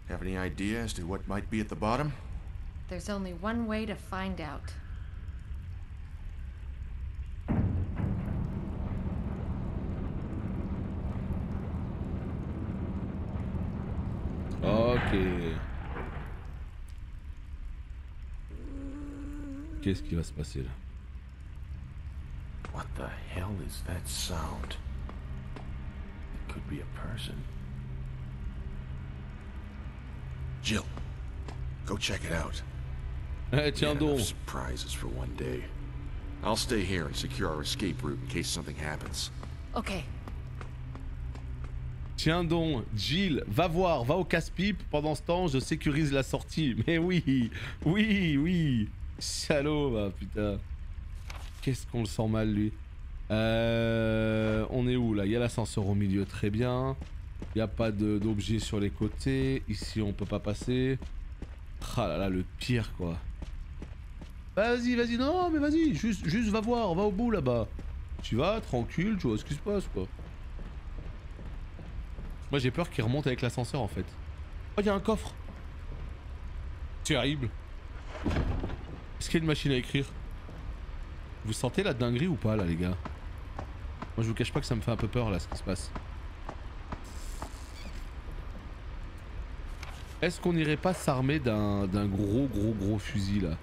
Have any idea as to what might be at the bottom? There's only one way to find out. Ok. Qu'est-ce qui va se passer là? What the hell is that sound? It could be a person. Jill, go check it out. Eh, tiens We had enough donc. surprises for one day. I'll stay here and secure our escape route in case something happens. Okay. Tiens donc, Jill, va voir, va au casse-pipe. Pendant ce temps, je sécurise la sortie. Mais oui, oui, oui. Salaud, bah putain. Qu'est-ce qu'on le sent mal, lui. On est où, là? Il y a l'ascenseur au milieu, très bien. Il n'y a pas d'objet sur les côtés. Ici, on peut pas passer. Ah là là, le pire, quoi. Vas-y, vas-y, non, mais vas-y. Juste va voir, va au bout, là-bas. Tu vas, tranquille, tu vois ce qui se passe, quoi. Moi j'ai peur qu'il remonte avec l'ascenseur en fait. Oh il y a un coffre. Terrible. Est-ce qu'il y a une machine à écrire? Vous sentez la dinguerie ou pas là les gars? Moi je vous cache pas que ça me fait un peu peur là ce qui se passe. Est-ce qu'on irait pas s'armer d'un gros fusil là?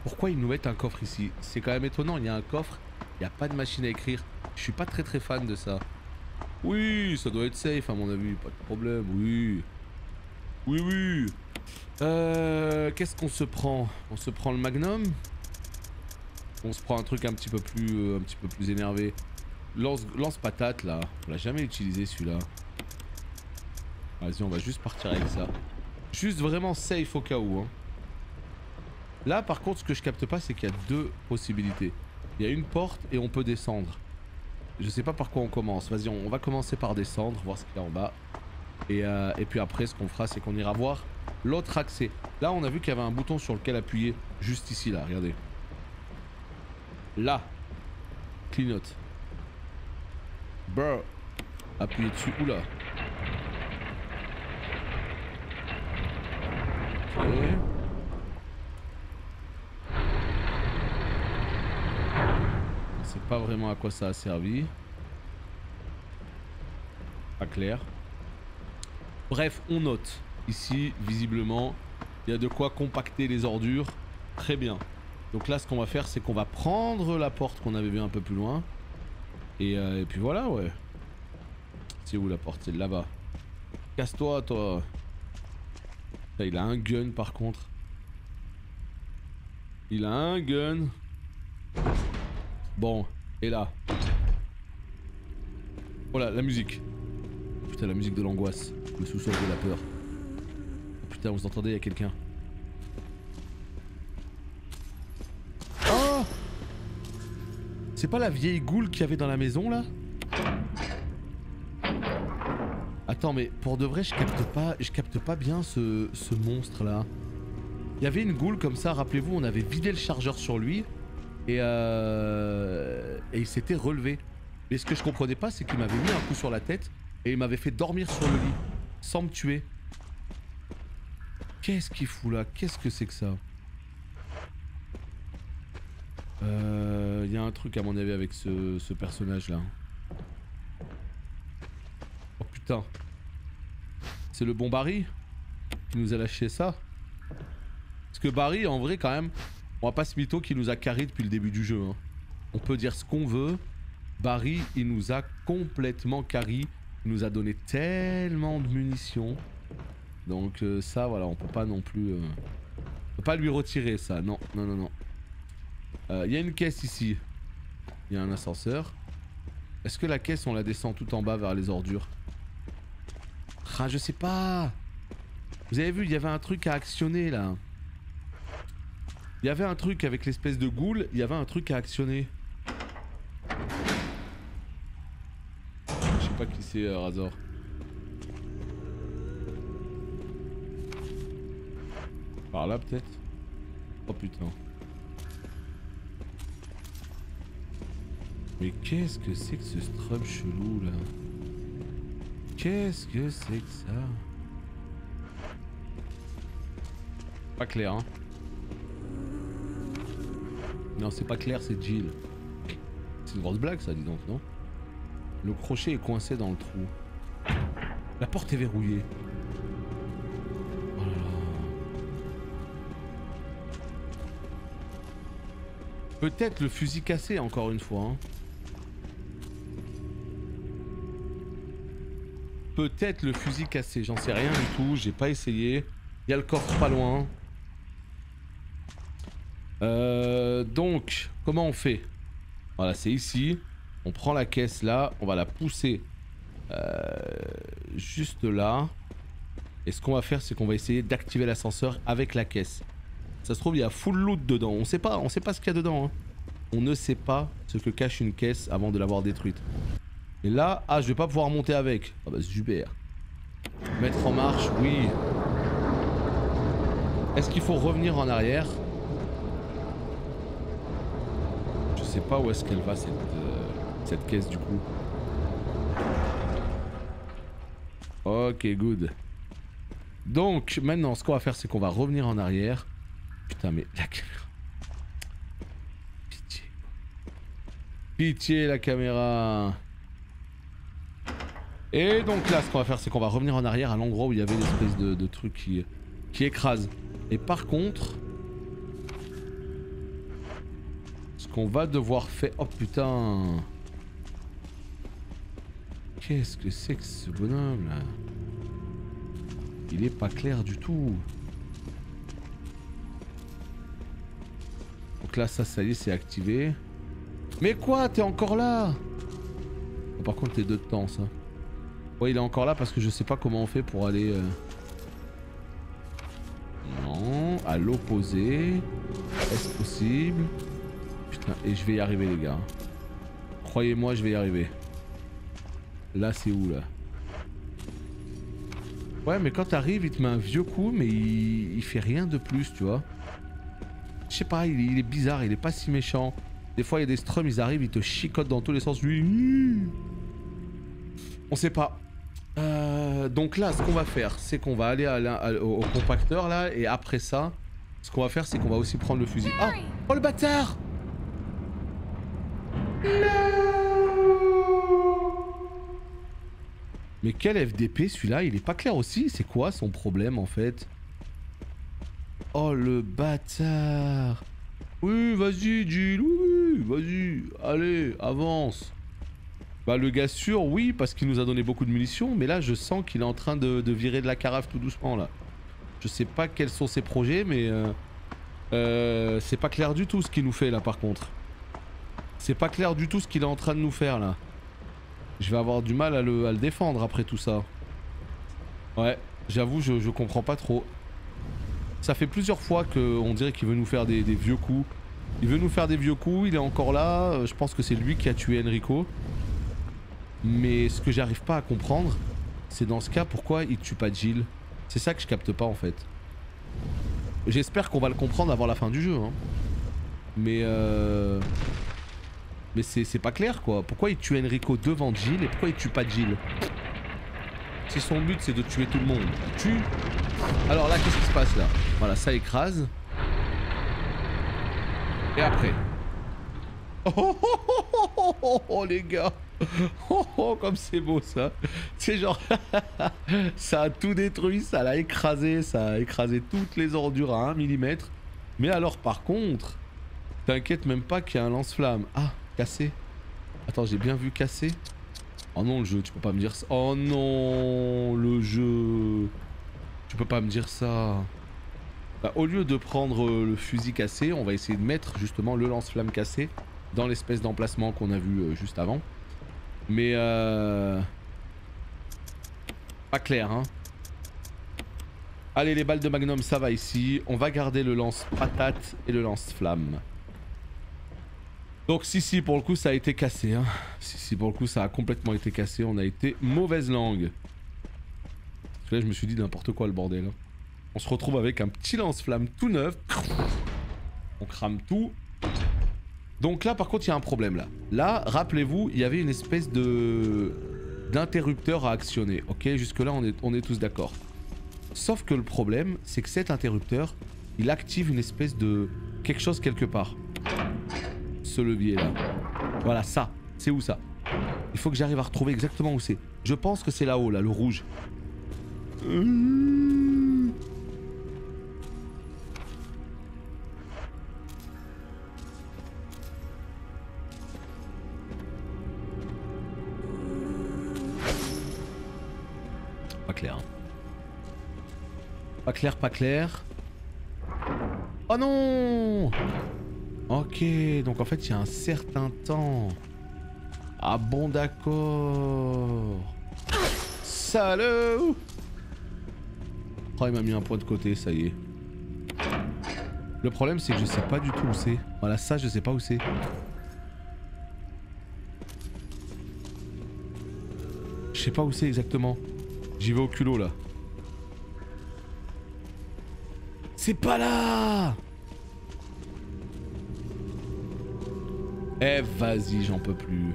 Pourquoi ils nous mettent un coffre ici? C'est quand même étonnant, il y a un coffre, il n'y a pas de machine à écrire. Je suis pas très fan de ça. Oui, ça doit être safe à mon avis, pas de problème, oui. Oui, oui. Qu'est-ce qu'on se prend? On se prend le Magnum? On se prend un truc un petit peu plus énervé. Lance patate là, on l'a jamais utilisé celui-là. Vas-y, on va juste partir avec ça. Juste vraiment safe au cas où. Hein. Là par contre ce que je capte pas c'est qu'il y a deux possibilités. Il y a une porte et on peut descendre. Je sais pas par quoi on commence. Vas-y, on va commencer par descendre, voir ce qu'il y a en bas. Et puis après, ce qu'on fera, c'est qu'on ira voir l'autre accès. Là, on a vu qu'il y avait un bouton sur lequel appuyer. Juste ici, là, regardez. Là. Clignote. Brr. Appuyez dessus. Oula. Ok. C'est pas vraiment à quoi ça a servi. Pas clair. Bref, on note. Ici, visiblement, il y a de quoi compacter les ordures. Très bien. Donc là, ce qu'on va faire, c'est qu'on va prendre la porte qu'on avait vue un peu plus loin. Et puis voilà, ouais. C'est où la porte? C'est là-bas. Casse-toi, toi. Là, il a un gun, par contre. Il a un gun. Bon, et là. Voilà, la musique. Putain, la musique de l'angoisse. Le sous-sol de la peur. Oh, putain, vous entendez, il y a quelqu'un. Oh! C'est pas la vieille goule qu'il y avait dans la maison, là? Attends, mais pour de vrai, je capte pas bien ce monstre-là. Il y avait une goule comme ça, rappelez-vous, on avait vidé le chargeur sur lui. Et il s'était relevé. Mais ce que je comprenais pas, c'est qu'il m'avait mis un coup sur la tête et il m'avait fait dormir sur le lit sans me tuer. Qu'est-ce qu'il fout là? Qu'est-ce que c'est que ça? Il y a un truc à mon avis avec ce personnage là. Oh putain. C'est le bon Barry qui nous a lâché ça. Parce que Barry en vrai quand même, on va pas se mytho qui nous a carré depuis le début du jeu. Hein. On peut dire ce qu'on veut. Barry, il nous a complètement carry. Il nous a donné tellement de munitions. Donc ça, voilà, on peut pas non plus... on peut pas lui retirer ça. Non, non, non, non. Il y a une caisse ici. Il y a un ascenseur. Est-ce que la caisse, on la descend tout en bas vers les ordures? Ah, je sais pas. Vous avez vu, il y avait un truc à actionner là. Il y avait un truc avec l'espèce de goule, il y avait un truc à actionner. Je sais pas qui c'est, Razor. Par là peut-être? Oh putain. Mais qu'est-ce que c'est que ce strum chelou là? Qu'est-ce que c'est que ça? Pas clair hein. Non c'est pas clair, c'est Jill. C'est une grosse blague ça dis donc, non? Le crochet est coincé dans le trou. La porte est verrouillée. Oh là là. Peut-être le fusil cassé encore une fois hein. Peut-être le fusil cassé, j'en sais rien du tout, j'ai pas essayé. Il y a le coffre pas loin. Donc, comment on fait? Voilà, c'est ici. On prend la caisse là, on va la pousser juste là. Et ce qu'on va faire, c'est qu'on va essayer d'activer l'ascenseur avec la caisse. Ça se trouve, il y a full loot dedans. On sait pas ce qu'il y a dedans. Hein. On ne sait pas ce que cache une caisse avant de l'avoir détruite. Et là, ah, je vais pas pouvoir monter avec. Ah bah super. Mettre en marche, oui. Est-ce qu'il faut revenir en arrière? Je sais pas où est-ce qu'elle va cette caisse du coup. Ok, good. Donc maintenant ce qu'on va faire c'est qu'on va revenir en arrière. Putain mais la caméra. Pitié. Pitié la caméra. Et donc là ce qu'on va faire c'est qu'on va revenir en arrière à l'endroit où il y avait l'espèce de truc qui écrase. Et par contre... Ce qu'on va devoir faire... Oh putain. Qu'est-ce que c'est que ce bonhomme là? Il est pas clair du tout. Donc là ça y est c'est activé. Mais quoi? T'es encore là? Oh, par contre t'es de temps ça. Ouais il est encore là parce que je sais pas comment on fait pour aller... Non, à l'opposé. Est-ce possible? Putain, et je vais y arriver les gars. Croyez-moi je vais y arriver. Là c'est où là? Ouais mais quand t'arrives il te met un vieux coup mais il fait rien de plus tu vois. Je sais pas, il est bizarre, il est pas si méchant. Des fois il y a des strums, ils arrivent, ils te chicotent dans tous les sens. Lui, on sait pas. Donc là ce qu'on va faire c'est qu'on va aller au compacteur là. Et après ça ce qu'on va faire c'est qu'on va aussi prendre le fusil. Ah! Oh le bâtard! Mais quel FDP celui-là, il est pas clair aussi, c'est quoi son problème en fait? Oh le bâtard. Oui vas-y Jill, oui vas-y, allez avance. Bah le gars sûr oui parce qu'il nous a donné beaucoup de munitions, mais là je sens qu'il est en train de virer de la carafe tout doucement là. Je sais pas quels sont ses projets mais c'est pas clair du tout ce qu'il nous fait là par contre. C'est pas clair du tout ce qu'il est en train de nous faire là. Je vais avoir du mal à le défendre après tout ça. Ouais, j'avoue, je comprends pas trop. Ça fait plusieurs fois qu'on dirait qu'il veut nous faire des vieux coups. Il veut nous faire des vieux coups, il est encore là. Je pense que c'est lui qui a tué Enrico. Mais ce que j'arrive pas à comprendre, c'est dans ce cas pourquoi il tue pas Jill. C'est ça que je capte pas en fait. J'espère qu'on va le comprendre avant la fin du jeu. Hein. Mais c'est pas clair quoi. Pourquoi il tue Enrico devant Jill et pourquoi il tue pas Jill? Si son but c'est de tuer tout le monde, tue. Alors là qu'est-ce qui se passe là? Voilà ça écrase. Et après. Oh, oh, oh, oh, oh, oh les gars. Oh, oh comme c'est beau ça. C'est genre ça a tout détruit, ça l'a écrasé, ça a écrasé toutes les ordures à 1 mm. Mais alors par contre, t'inquiète même pas qu'il y a un lance-flamme. Ah cassé. Attends j'ai bien vu cassé. Oh non le jeu tu peux pas me dire ça. Oh non le jeu. Tu peux pas me dire ça. Bah, au lieu de prendre le fusil cassé, on va essayer de mettre justement le lance-flamme cassé dans l'espèce d'emplacement qu'on a vu juste avant. Mais pas clair hein. Allez les balles de magnum ça va ici. On va garder le lance-patate et le lance-flamme. Donc si pour le coup ça a été cassé hein. Si pour le coup ça a complètement été cassé. On a été mauvaise langue. Parce que là je me suis dit n'importe quoi le bordel hein. On se retrouve avec un petit lance-flamme tout neuf. On crame tout. Donc là par contre il y a un problème là. Là rappelez-vous il y avait une espèce d'interrupteur à actionner. Ok jusque là on est tous d'accord. Sauf que le problème c'est que cet interrupteur il active une espèce de quelque chose quelque part. Ce levier là. Voilà ça. C'est où ça? Il faut que j'arrive à retrouver exactement où c'est. Je pense que c'est là-haut là le rouge. Pas clair hein. Pas clair, pas clair. Oh non! Ok, donc en fait il y a un certain temps. Ah bon d'accord. Salaud! Oh il m'a mis un point de côté, ça y est. Le problème c'est que je sais pas du tout où c'est. Voilà ça je sais pas où c'est. Je sais pas où c'est exactement. J'y vais au culot là. C'est pas là! Eh vas-y, j'en peux plus.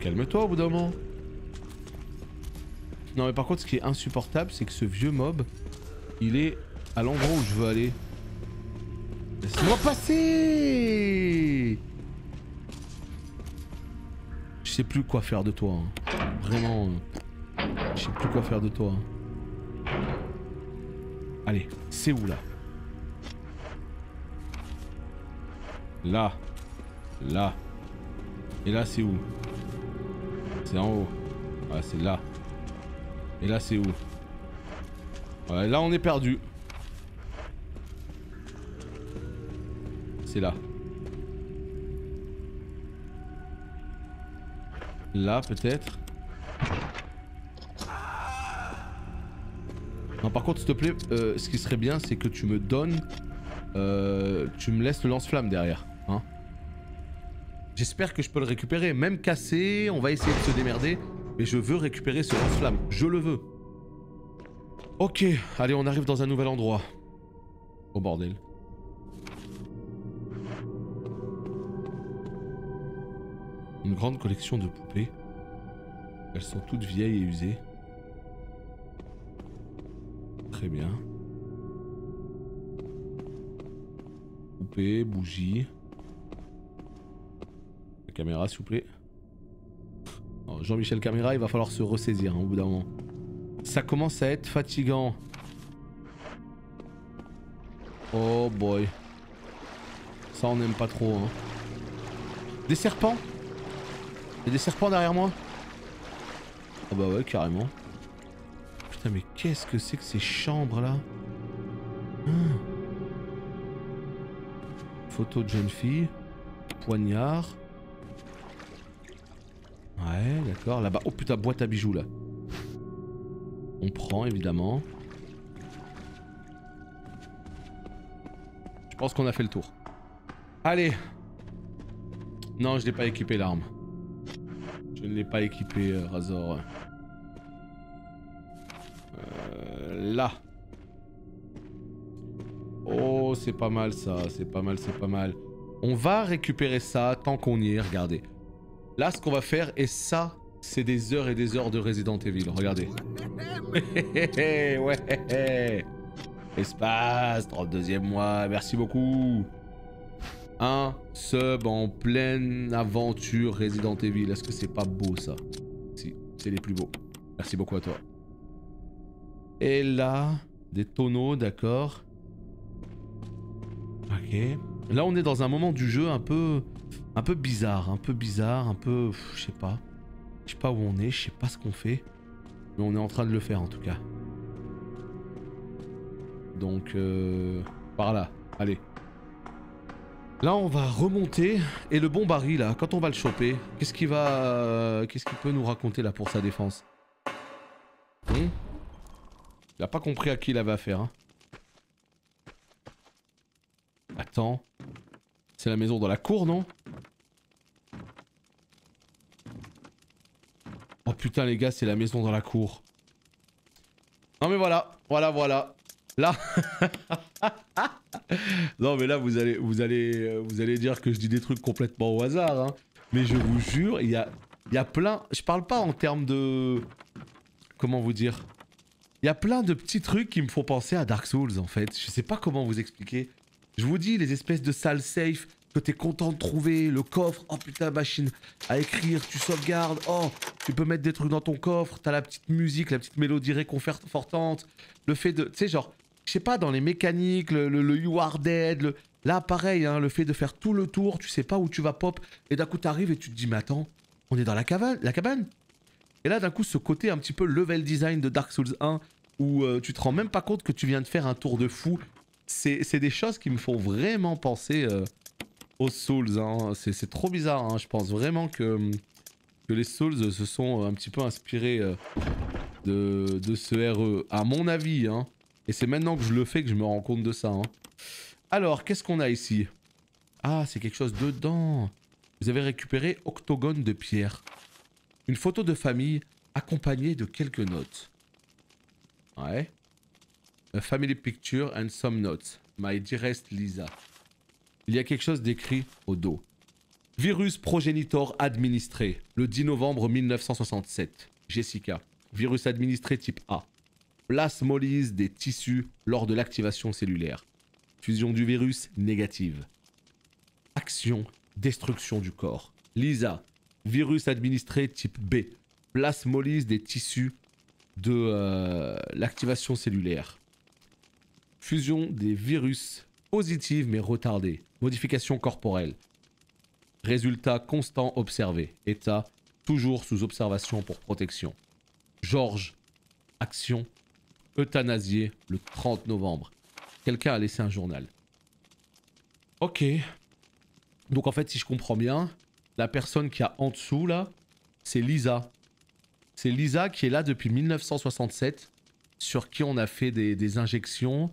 Calme-toi au bout d'un moment. Non mais par contre ce qui est insupportable c'est que ce vieux mob, il est à l'endroit où je veux aller. Laisse-moi passer! Je sais plus quoi faire de toi. Hein. Vraiment. Je sais plus quoi faire de toi. Hein. Allez, c'est où là? Là. Là. Et là c'est où? C'est en haut. Ah c'est là. Et là c'est où? Ouais, là on est perdu. C'est là. Là peut-être. Non par contre s'il te plaît, ce qui serait bien c'est que tu me donnes... tu me laisses le lance-flamme derrière. Hein. J'espère que je peux le récupérer. Même cassé, on va essayer de se démerder. Mais je veux récupérer ce lance-flamme. Je le veux. Ok, allez on arrive dans un nouvel endroit. Oh bordel. Une grande collection de poupées. Elles sont toutes vieilles et usées. Très bien. Poupées, bougies. La caméra s'il vous plaît. Jean-Michel Caméra, il va falloir se ressaisir hein, au bout d'un moment. Ça commence à être fatigant. Oh boy. Ça on n'aime pas trop hein. Des serpents? Il y a des serpents derrière moi? Ah bah ouais carrément. Putain mais qu'est-ce que c'est que ces chambres là? Photo de jeune fille. Poignard. Ouais d'accord là-bas. Oh putain boîte à bijoux là. On prend évidemment. Je pense qu'on a fait le tour. Allez. Non je n'ai pas équipé l'arme. Je ne l'ai pas équipé Razor. Là. Oh c'est pas mal ça. C'est pas mal, c'est pas mal. On va récupérer ça tant qu'on y est, regardez. Là ce qu'on va faire, et ça c'est des heures et des heures de Resident Evil, regardez. Ouais. Espace, 32e mois, merci beaucoup. Un sub en pleine aventure Resident Evil, est-ce que c'est pas beau ça? Si, c'est les plus beaux. Merci beaucoup à toi. Et là, des tonneaux, d'accord. Ok. Là on est dans un moment du jeu un peu bizarre, un peu... je sais pas. Je sais pas où on est, je sais pas ce qu'on fait. Mais on est en train de le faire en tout cas. Donc par là, allez. Là on va remonter. Et le bon Barry là, quand on va le choper, qu'est-ce qu'il peut nous raconter là pour sa défense? Il a pas compris à qui il avait affaire hein. Attends. C'est la maison dans la cour non? Oh putain les gars c'est la maison dans la cour. Non mais voilà. Là. Non mais là vous allez dire que je dis des trucs complètement au hasard hein. Mais je vous jure il y a plein. Je parle pas en termes de... Comment vous dire? Il y a plein de petits trucs qui me font penser à Dark Souls en fait. Je sais pas comment vous expliquer. Je vous dis les espèces de salles safe que t'es content de trouver, le coffre, oh putain machine à écrire, tu sauvegardes, oh tu peux mettre des trucs dans ton coffre, t'as la petite musique, la petite mélodie réconfortante, le fait de, tu sais genre, je sais pas dans les mécaniques, le You Are Dead, là pareil hein, le fait de faire tout le tour, tu sais pas où tu vas pop, et d'un coup t'arrives et tu te dis mais attends, on est dans la cabane, Et là d'un coup ce côté un petit peu level design de Dark Souls 1 où tu te rends même pas compte que tu viens de faire un tour de fou. C'est des choses qui me font vraiment penser aux Souls. Hein. C'est trop bizarre. Hein. Je pense vraiment que les Souls se sont un petit peu inspirés de ce RE. À mon avis. Hein. Et c'est maintenant que je le fais que je me rends compte de ça. Hein. Alors, qu'est-ce qu'on a ici? Ah, c'est quelque chose dedans. Vous avez récupéré octogone de pierre. Une photo de famille accompagnée de quelques notes. Ouais. A family picture and some notes. My dearest Lisa. Il y a quelque chose d'écrit au dos. Virus progenitor administré. Le 10 novembre 1967. Jessica. Virus administré type A. Plasmolyse des tissus lors de l'activation cellulaire. Fusion du virus négative. Action. Destruction du corps. Lisa. Virus administré type B. Plasmolyse des tissus de l'activation cellulaire. Fusion des virus positive mais retardée. Modification corporelle. Résultat constant observé. État toujours sous observation pour protection. Georges. Action. Euthanasié le 30 novembre. Quelqu'un a laissé un journal. Ok. Donc en fait si je comprends bien, la personne qui a en dessous là, c'est Lisa. C'est Lisa qui est là depuis 1967, sur qui on a fait des injections.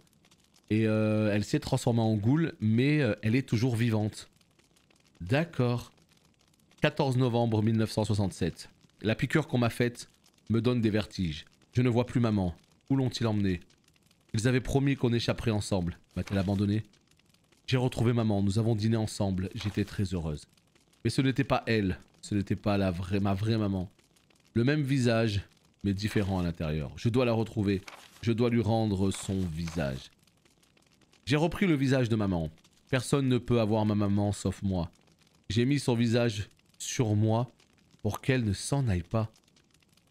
Et elle s'est transformée en ghoul, mais elle est toujours vivante. D'accord. 14 novembre 1967. La piqûre qu'on m'a faite me donne des vertiges. Je ne vois plus maman. Où l'ont-ils emmenée? Ils avaient promis qu'on échapperait ensemble. M'a-t-elle abandonné? J'ai retrouvé maman, nous avons dîné ensemble, j'étais très heureuse. Mais ce n'était pas elle, ce n'était pas ma vraie maman. Le même visage, mais différent à l'intérieur. Je dois la retrouver, je dois lui rendre son visage. J'ai repris le visage de maman. Personne ne peut avoir ma maman sauf moi. J'ai mis son visage sur moi pour qu'elle ne s'en aille pas.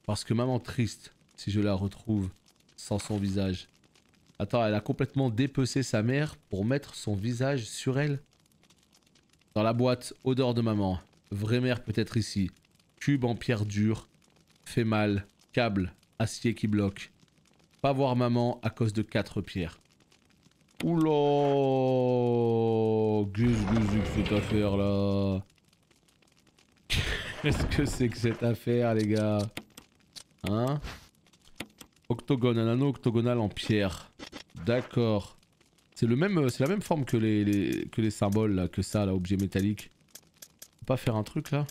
Parce que maman triste, si je la retrouve sans son visage. Attends, elle a complètement dépecé sa mère pour mettre son visage sur elle. Dans la boîte, odeur de maman. Vraie mère peut être ici. Cube en pierre dure. Fait mal. Câble. Acier qui bloque. Pas voir maman à cause de 4 pierres. Oula, qu'est-ce que c'est que cette affaire là? Qu'est-ce que c'est que cette affaire les gars? Hein? Octogone, un anneau octogonal en pierre. D'accord. C'est la même forme que les symboles là, que ça là, objet métallique. On peut pas faire un truc là?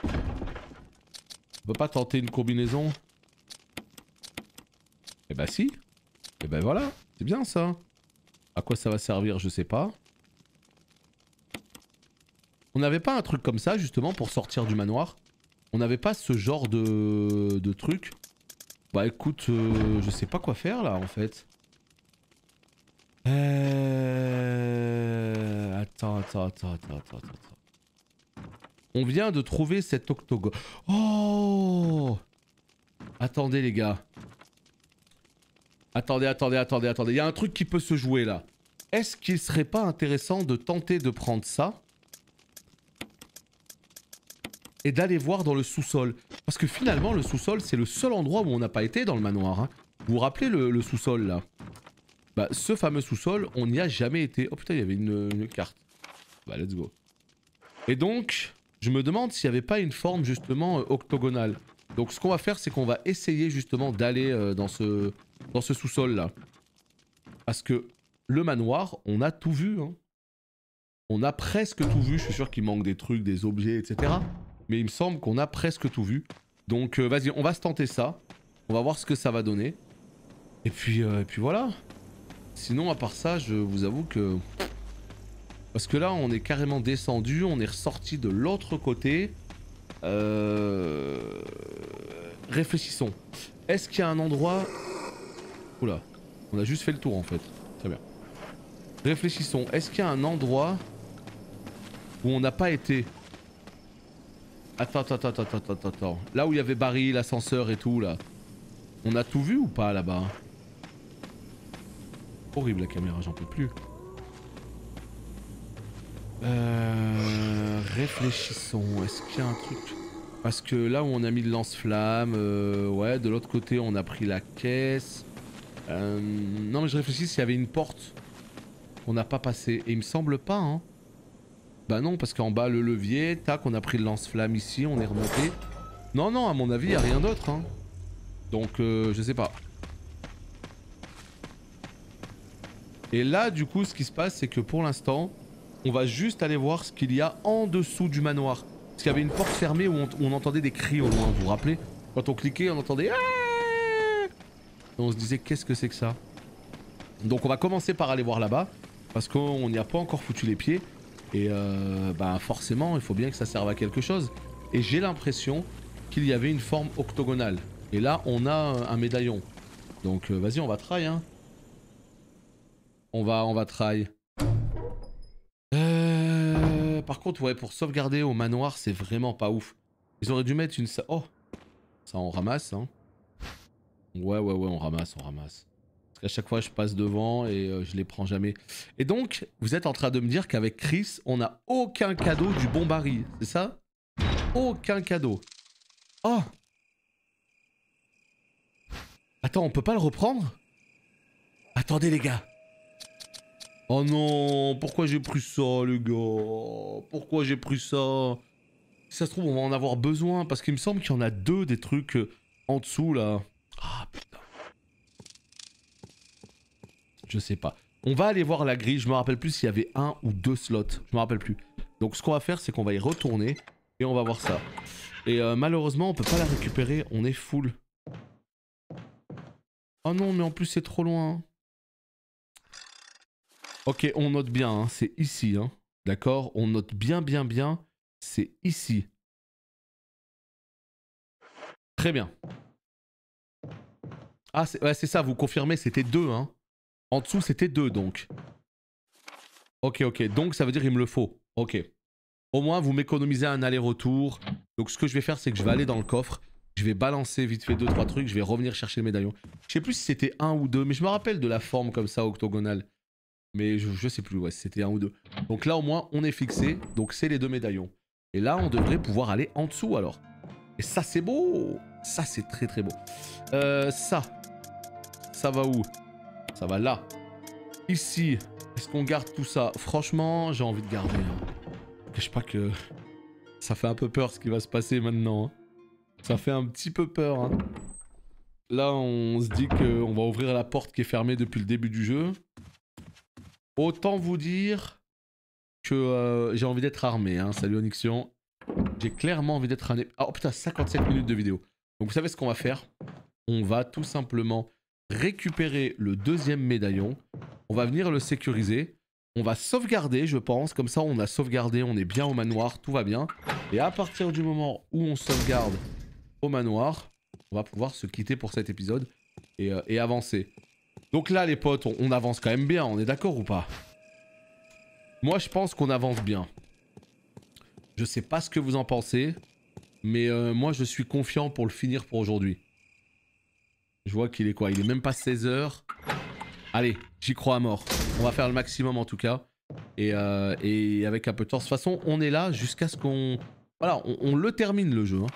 On peut pas tenter une combinaison? Eh bah si. Eh bah voilà, c'est bien ça. À quoi ça va servir, je sais pas. On n'avait pas un truc comme ça justement pour sortir du manoir? On n'avait pas ce genre de truc? Bah écoute, je sais pas quoi faire là en fait. Attends. On vient de trouver cet octogone. Oh! Attendez les gars. Attendez. Il y a un truc qui peut se jouer là. Est-ce qu'il serait pas intéressant de tenter de prendre ça et d'aller voir dans le sous-sol? Parce que finalement le sous-sol c'est le seul endroit où on n'a pas été dans le manoir. Hein. Vous vous rappelez le sous-sol là? Bah ce fameux sous-sol on n'y a jamais été. Oh putain il y avait une carte. Bah let's go. Et donc je me demande s'il n'y avait pas une forme justement octogonale. Donc ce qu'on va faire c'est qu'on va essayer justement d'aller dans ce sous-sol là. Parce que le manoir on a tout vu. Hein. On a presque tout vu. Je suis sûr qu'il manque des trucs, des objets etc. Mais il me semble qu'on a presque tout vu. Donc vas-y, on va se tenter ça. On va voir ce que ça va donner. Et puis voilà. Sinon, à part ça, je vous avoue que... Parce que là, on est carrément descendu. On est ressorti de l'autre côté. Réfléchissons. Est-ce qu'il y a un endroit... Oula. On a juste fait le tour en fait. Très bien. Réfléchissons. Est-ce qu'il y a un endroit où on n'a pas été? Attends. Là où il y avait Barry, l'ascenseur et tout là. On a tout vu ou pas là-bas? Horrible la caméra, j'en peux plus. Réfléchissons. Est-ce qu'il y a un truc? Parce que là où on a mis le lance-flamme, ouais, de l'autre côté on a pris la caisse. Non mais je réfléchis s'il y avait une porte qu'on n'a pas passée. Et il me semble pas, hein. Bah non, parce qu'en bas le levier, tac, on a pris le lance-flamme ici, on est remonté. Non, non, à mon avis, il n'y a rien d'autre, hein. Donc, je sais pas. Et là, du coup, ce qui se passe, c'est que pour l'instant, on va juste aller voir ce qu'il y a en dessous du manoir. Parce qu'il y avait une porte fermée où on entendait des cris au loin, vous vous rappelez? Quand on cliquait, on entendait... Et on se disait, qu'est-ce que c'est que ça? Donc on va commencer par aller voir là-bas, parce qu'on n'y a pas encore foutu les pieds. Et bah forcément, il faut bien que ça serve à quelque chose. Et j'ai l'impression qu'il y avait une forme octogonale. Et là, on a un médaillon. Donc vas-y, on va try, hein. On va try. Par contre, ouais, pour sauvegarder au manoir, c'est vraiment pas ouf. Ils auraient dû mettre une... Oh, ça on ramasse, hein. Ouais, on ramasse. Parce qu'à chaque fois, je passe devant et je les prends jamais. Et donc, vous êtes en train de me dire qu'avec Chris, on n'a aucun cadeau du bon Barry, c'est ça? Aucun cadeau. Oh! Attends, on peut pas le reprendre? Attendez, les gars. Oh non, pourquoi j'ai pris ça, les gars? Pourquoi j'ai pris ça? Si ça se trouve, on va en avoir besoin, parce qu'il me semble qu'il y en a deux des trucs en dessous, là. Ah, putain. Je sais pas. On va aller voir la grille, je me rappelle plus s'il y avait un ou deux slots. Je me rappelle plus. Donc ce qu'on va faire, c'est qu'on va y retourner, et on va voir ça. Et malheureusement, on peut pas la récupérer, on est full. Oh non, mais en plus, c'est trop loin. Ok, on note bien, hein, c'est ici, hein. D'accord? On note bien, c'est ici. Très bien. Ah, ouais, c'est ça, vous confirmez, c'était 2, hein. En dessous, c'était 2, donc. Ok, donc ça veut dire qu'il me le faut. Ok. Au moins, vous m'économisez un aller-retour. Donc ce que je vais faire, c'est que je vais aller dans le coffre. Je vais balancer vite fait 2-3 trucs. Je vais revenir chercher le médaillon. Je sais plus si c'était 1 ou 2, mais je me rappelle de la forme comme ça, octogonale. Mais je sais plus, ouais, si c'était 1 ou 2. Donc là, au moins, on est fixé. Donc c'est les 2 médaillons. Et là, on devrait pouvoir aller en dessous, alors. Et ça, c'est beau. Ça, c'est très très beau. Ça va où? Ça va là. Ici, est-ce qu'on garde tout ça? Franchement, j'ai envie de garder. Hein. Je cache pas que ça fait un peu peur ce qui va se passer maintenant. Hein. Ça fait un petit peu peur. Hein. Là, on se dit qu'on va ouvrir la porte qui est fermée depuis le début du jeu. Autant vous dire que j'ai envie d'être armé. Hein. Salut Onyxion. J'ai clairement envie d'être armé. Oh putain, 57 minutes de vidéo. Donc vous savez ce qu'on va faire? On va tout simplement récupérer le deuxième médaillon. On va venir le sécuriser. On va sauvegarder, je pense. Comme ça, on a sauvegardé. On est bien au manoir. Tout va bien. Et à partir du moment où on sauvegarde au manoir, on va pouvoir se quitter pour cet épisode et avancer. Donc là, les potes, on avance quand même bien. On est d'accord ou pas? Moi, je pense qu'on avance bien. Je sais pas ce que vous en pensez. Mais moi, je suis confiant pour le finir pour aujourd'hui. Je vois qu'il est quoi? Il est même pas 16 h. Allez, j'y crois à mort. On va faire le maximum en tout cas. Et avec un peu de temps. De toute façon, on est là jusqu'à ce qu'on... Voilà, on le termine le jeu. Hein.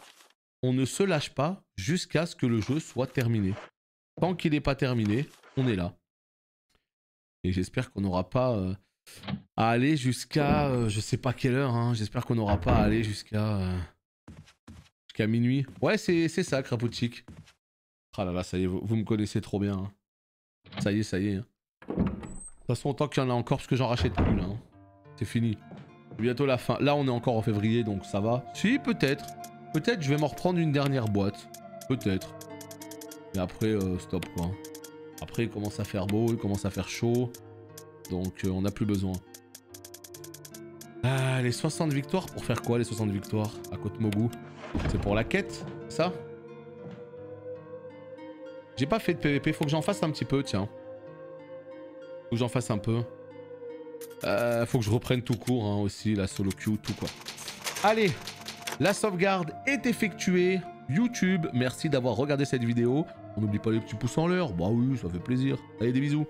On ne se lâche pas jusqu'à ce que le jeu soit terminé. Tant qu'il n'est pas terminé, on est là. Et j'espère qu'on n'aura pas à aller jusqu'à... je sais pas quelle heure. Hein. J'espère qu'on n'aura pas à aller jusqu'à minuit. Ouais, c'est ça, Krapoutik. Ah là là, ça y est, vous me connaissez trop bien. Hein. Ça y est. Hein. De toute façon, tant qu'il y en a encore, parce que j'en rachète plus là. Hein. C'est fini. Bientôt la fin. Là, on est encore en février, donc ça va. Si, peut-être. Peut-être je vais m'en reprendre une dernière boîte. Peut-être. Et après, stop quoi. Après, il commence à faire beau, il commence à faire chaud. Donc, on n'a plus besoin. Les 60 victoires, pour faire quoi les 60 victoires à Côte-Mogu? C'est pour la quête, ça? J'ai pas fait de PVP, faut que j'en fasse un petit peu, tiens. Faut que j'en fasse un peu. Faut que je reprenne tout court hein, aussi, la solo queue, tout quoi. Allez, la sauvegarde est effectuée. YouTube, merci d'avoir regardé cette vidéo. On n'oublie pas les petits pouces en l'air. Bah oui, ça fait plaisir. Allez, des bisous.